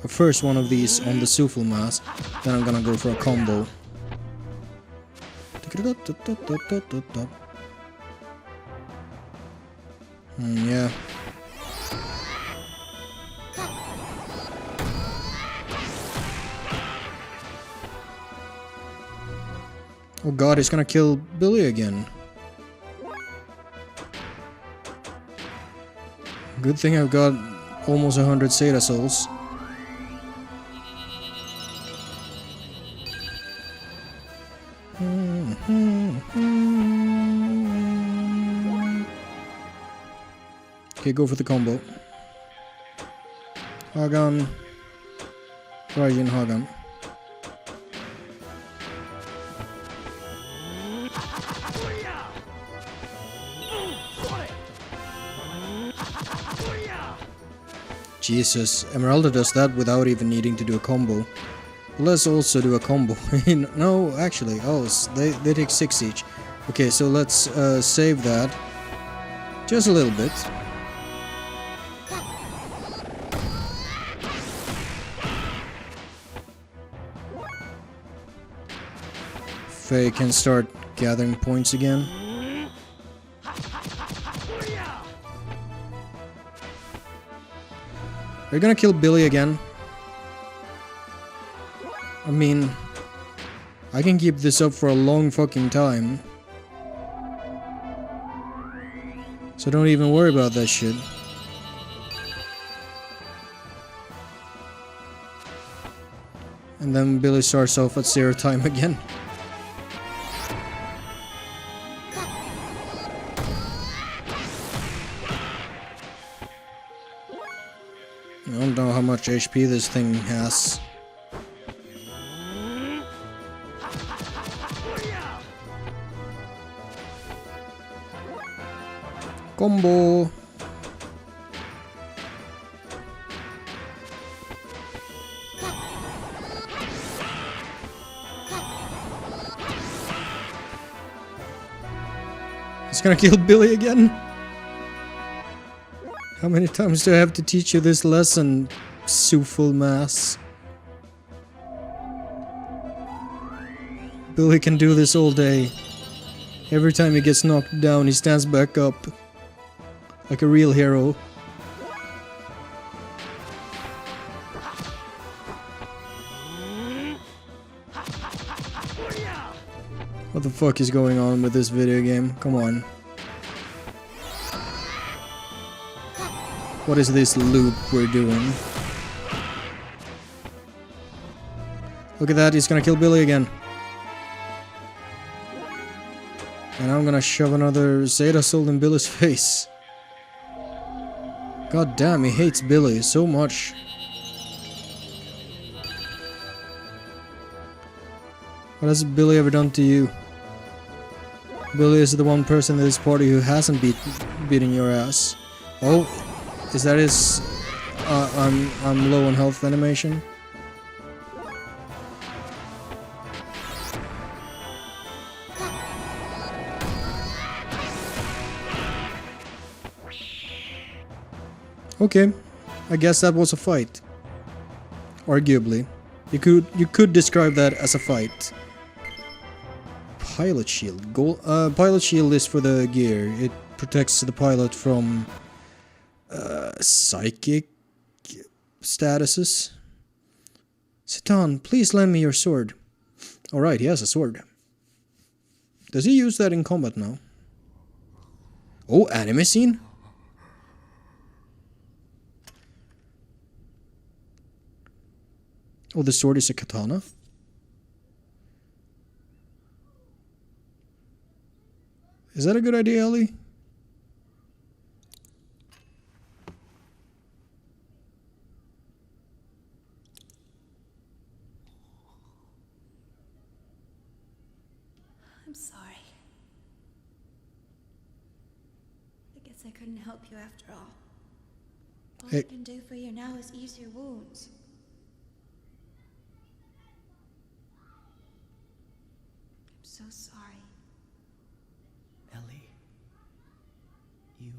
a first one of these on the Sufal mass, then I'm gonna go for a combo. Yeah. Oh god, he's gonna kill Billy again. Good thing I've got almost 100 Zeta souls. Okay, go for the combo. Hagan. Raijin Hagan. Jesus, Emeralda does that without even needing to do a combo. Let's also do a combo. No, actually, oh, they take 6 each. Okay, so let's save that. Just a little bit. Faye can start gathering points again. Are you gonna kill Billy again? I mean, I can keep this up for a long fucking time. So don't even worry about that shit. And then Billy starts off at 0 time again. I don't know how much HP this thing has. Combo! It's gonna kill Billy again? How many times do I have to teach you this lesson, Sufal mass? Billy can do this all day. Every time he gets knocked down, he stands back up. Like a real hero. What the fuck is going on with this video game? Come on. What is this loop we're doing? Look at that, he's gonna kill Billy again. And I'm gonna shove another Zeta soul in Billy's face. God damn, he hates Billy so much. What has Billy ever done to you? Billy is the one person in this party who hasn't beaten your ass. Oh, is that his I'm low on health animation? Okay, I guess that was a fight. Arguably. You could describe that as a fight. Pilot shield. Pilot shield is for the gear. It protects the pilot from psychic statuses. Citan, please lend me your sword. Alright, he has a sword. Does he use that in combat now? Oh, anime scene? Oh, the sword is a katana? Is that a good idea, Ellie? I'm sorry. I guess I couldn't help you after all. All I can do for you now is ease your wounds. I'm so sorry. Ellie, you...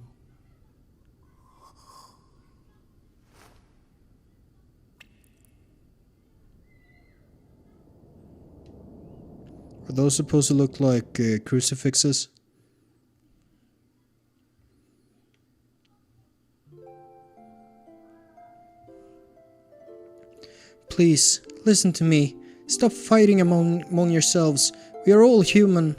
Are those supposed to look like crucifixes? Please, listen to me. Stop fighting among yourselves. We are all human.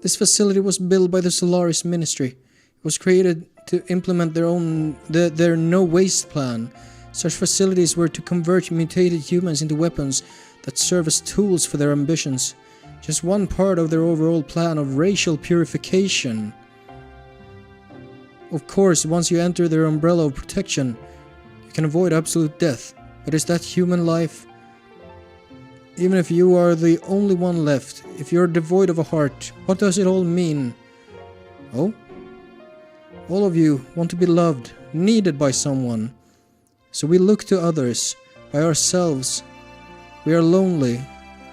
This facility was built by the Solaris Ministry. It was created to implement their no-waste plan. Such facilities were to convert mutated humans into weapons that serve as tools for their ambitions. Just one part of their overall plan of racial purification. Of course, once you enter their umbrella of protection, you can avoid absolute death. But is that human life? Even if you are the only one left, if you're devoid of a heart, what does it all mean? Oh? All of you want to be loved, needed by someone. So we look to others, by ourselves. We are lonely,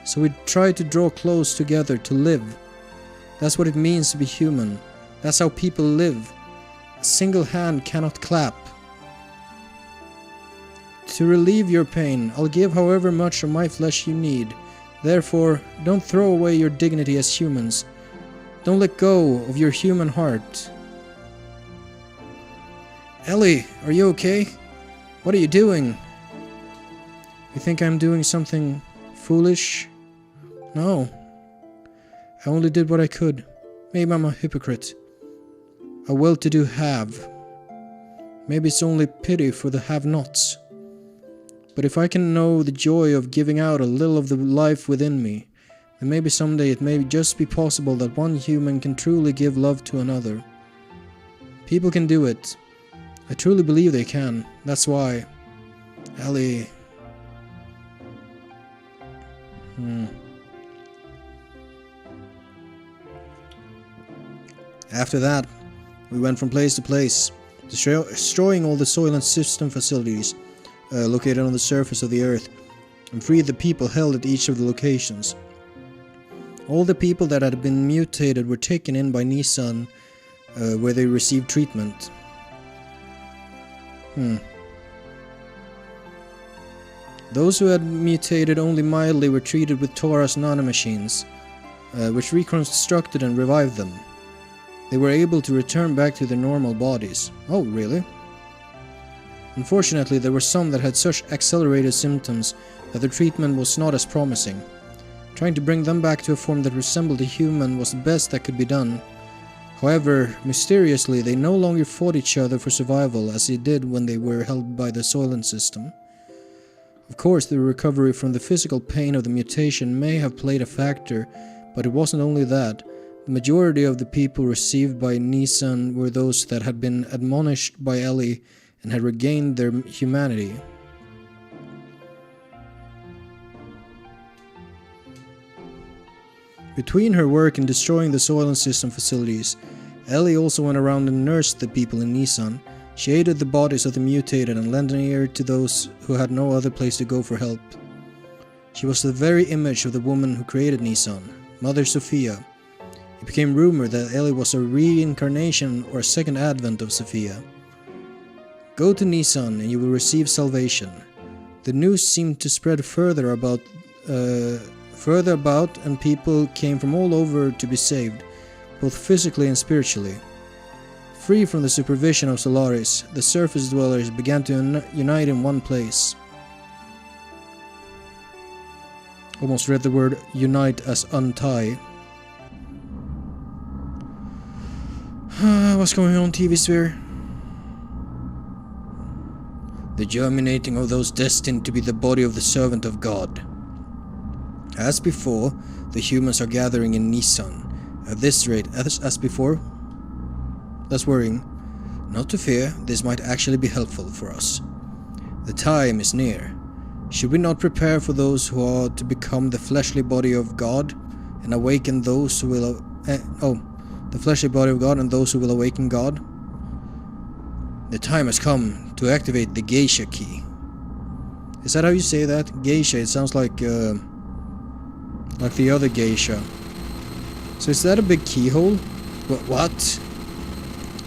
so we try to draw close together to live. That's what it means to be human. That's how people live. A single hand cannot clap. To relieve your pain, I'll give however much of my flesh you need. Therefore, don't throw away your dignity as humans. Don't let go of your human heart. Ellie, are you okay? What are you doing? You think I'm doing something foolish? No. I only did what I could. Maybe I'm a hypocrite. A well-to-do have. Maybe it's only pity for the have-nots. But if I can know the joy of giving out a little of the life within me, then maybe someday it may just be possible that one human can truly give love to another. People can do it. I truly believe they can. That's why. Ellie. After that, we went from place to place, destroying all the soil and system facilities located on the surface of the earth, and freed the people held at each of the locations. All the people that had been mutated were taken in by Nissan, where they received treatment. Those who had mutated only mildly were treated with Torah's nanomachines, which reconstructed and revived them. They were able to return back to their normal bodies. Oh, really? Unfortunately, there were some that had such accelerated symptoms that the treatment was not as promising. Trying to bring them back to a form that resembled a human was the best that could be done. However, mysteriously, they no longer fought each other for survival as they did when they were held by the Soylent system. Of course, the recovery from the physical pain of the mutation may have played a factor, but it wasn't only that. The majority of the people received by Nissan were those that had been admonished by Ellie and had regained their humanity. Between her work in destroying the Soylent system facilities, Ellie also went around and nursed the people in Nissan. She aided the bodies of the mutated and lent an ear to those who had no other place to go for help. She was the very image of the woman who created Nissan, Mother Sophia. It became rumored that Ellie was a reincarnation or a second advent of Sophia. Go to Nissan and you will receive salvation. The news seemed to spread further about, and people came from all over to be saved, both physically and spiritually. Free from the supervision of Solaris, the surface dwellers began to unite in one place. Almost read the word unite as untie. What's going on, TV sphere? The germinating of those destined to be the body of the servant of God. As before, the humans are gathering in Nissan. At this rate, as before? That's worrying. Not to fear, this might actually be helpful for us. The time is near. Should we not prepare for those who are to become the fleshly body of God and awaken those who will... the fleshly body of God and those who will awaken God? The time has come to activate the geisha key. Is that how you say that? Geisha, it sounds like the other geisha. So is that a big keyhole? What?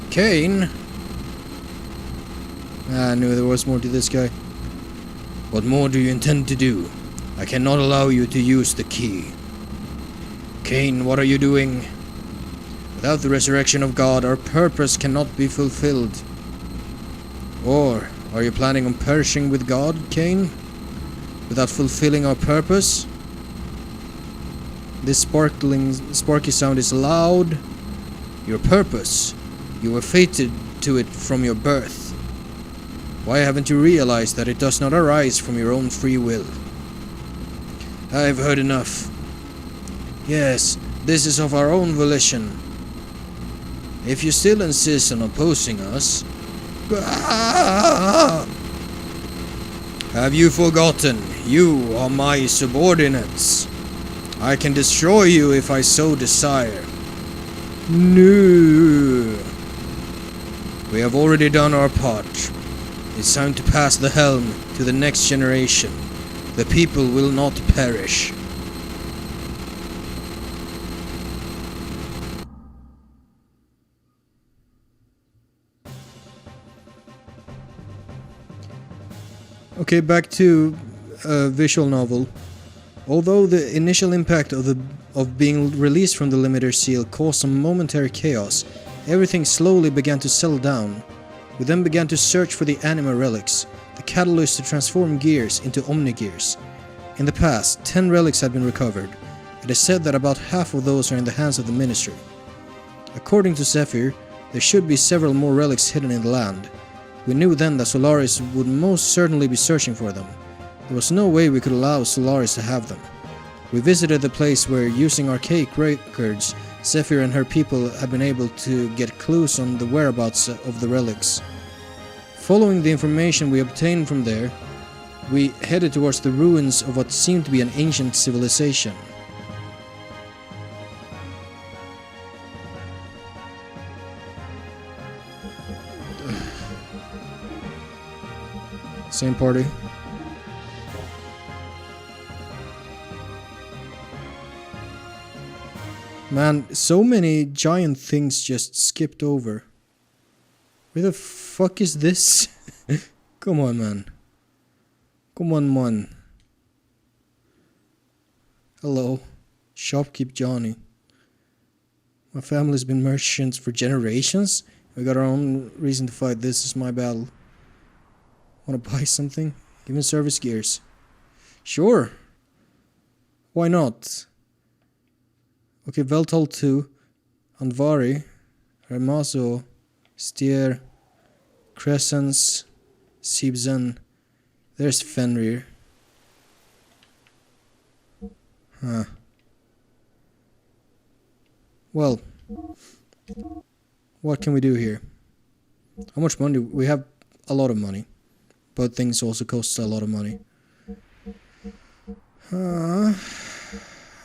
Kane? I knew there was more to this guy. What more do you intend to do? I I cannot allow you to use the key. Cain, what are you doing? Without the resurrection of God, our purpose cannot be fulfilled. Or are you planning on perishing with God, Cain? Without fulfilling our purpose? This sparky sound is loud. Your purpose. You were fated to it from your birth. Why haven't you realized that it does not arise from your own free will? I've heard enough. Yes, this is of our own volition. If you still insist on opposing us... Have you forgotten? You are my subordinates. I can destroy you if I so desire. No. We have already done our part. It's time to pass the helm to the next generation. The people will not perish. Okay, back to a visual novel. Although the initial impact of being released from the limiter seal caused some momentary chaos, everything slowly began to settle down. We then began to search for the anima relics, the catalyst to transform gears into Omnigears. In the past, 10 relics had been recovered. It is said that about half of those are in the hands of the Ministry. According to Zephyr, there should be several more relics hidden in the land. We knew then that Solaris would most certainly be searching for them. There was no way we could allow Solaris to have them. We visited the place where, using archaic records, Zephyr and her people had been able to get clues on the whereabouts of the relics. Following the information we obtained from there, we headed towards the ruins of what seemed to be an ancient civilization. Same party. Man, so many giant things just skipped over. Where the fuck is this? Come on, man. Come on, man. Hello. Shopkeep Johnny. My family's been merchants for generations. We got our own reason to fight. This is my battle. Wanna buy something? Give me service gears. Sure. Why not? Okay, Veltal 2, Andvari, Ramazo, Stier, Crescens, Sibzen. There's Fenrir. Huh. Well, what can we do here? How much money? We have a lot of money, but things also cost a lot of money.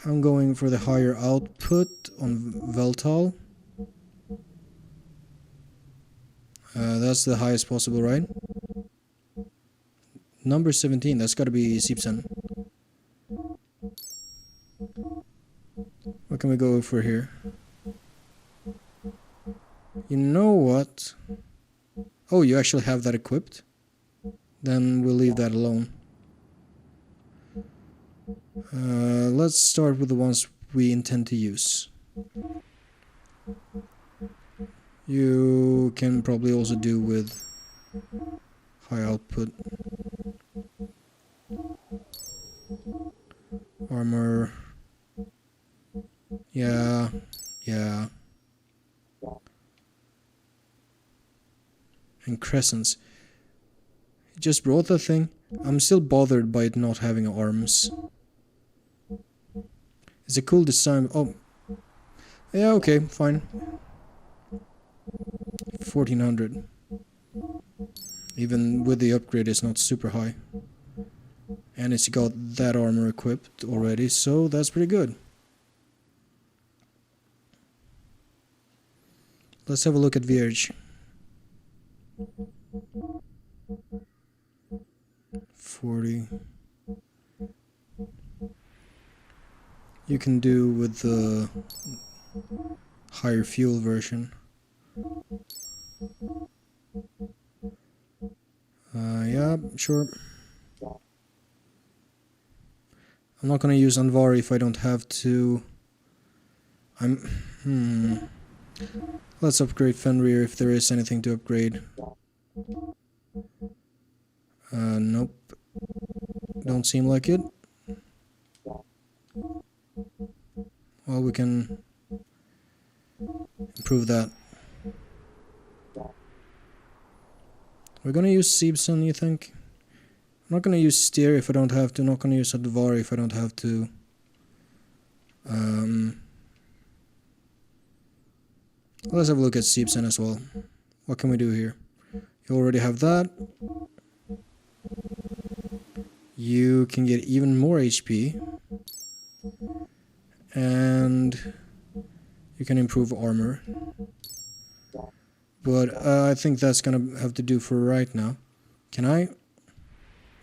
I'm going for the higher output on Veltal. That's the highest possible, right? Number 17, that's gotta be Sibsen. What can we go for here? You know what? Oh, you actually have that equipped? Then we'll leave that alone. Let's start with the ones we intend to use. You can probably also do with high output. Armor. Yeah. And Crescents. Just brought that thing. I'm still bothered by it not having arms. It's a cool design. Oh. Yeah, okay, fine. 1400. Even with the upgrade, it's not super high. And it's got that armor equipped already, so that's pretty good. Let's have a look at Vierge. 40. You can do with the higher fuel version. Yeah, sure. I'm not gonna use Andvari if I don't have to. Let's upgrade Fenrir if there is anything to upgrade. Nope. Don't seem like it. Well, we can improve that. We're gonna use Seebson, you think? I'm not gonna use Steer if I don't have to. Not gonna use Advari if I don't have to. Let's have a look at Seebson as well. What can we do here? You already have that. You can get even more HP. And you can improve armor. But I think that's gonna have to do for right now. Can I?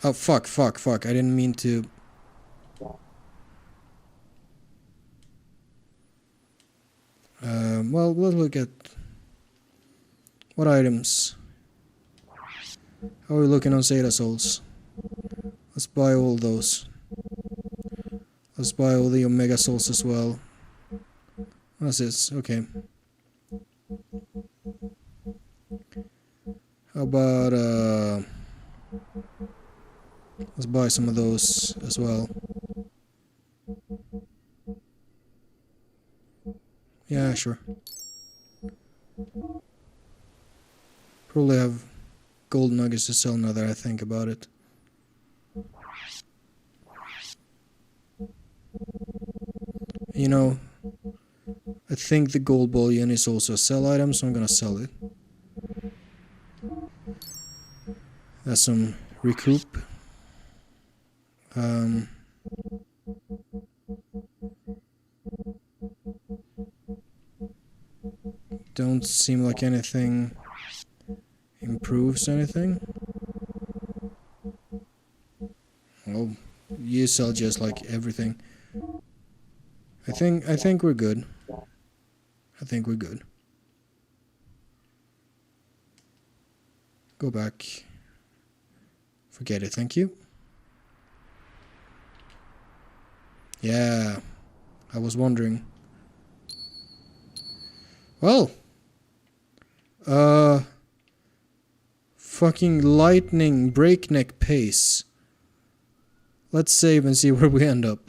Oh, fuck. I didn't mean to. Well, we'll look at what items. How are we looking on Zeta Souls? Let's buy all those. Let's buy all the Omega Souls as well. What's this? Okay. How about let's buy some of those as well. Yeah, sure. Probably have gold nuggets to sell now that I think about it. You know, I think the gold bullion is also a sell item, so I'm gonna sell it. That's some recoup. Don't seem like anything improves anything. Oh, you sell just like everything. I think we're good. I think we're good. Go back. Forget it, thank you. Yeah, I was wondering. Well, fucking lightning breakneck pace. Let's save and see where we end up.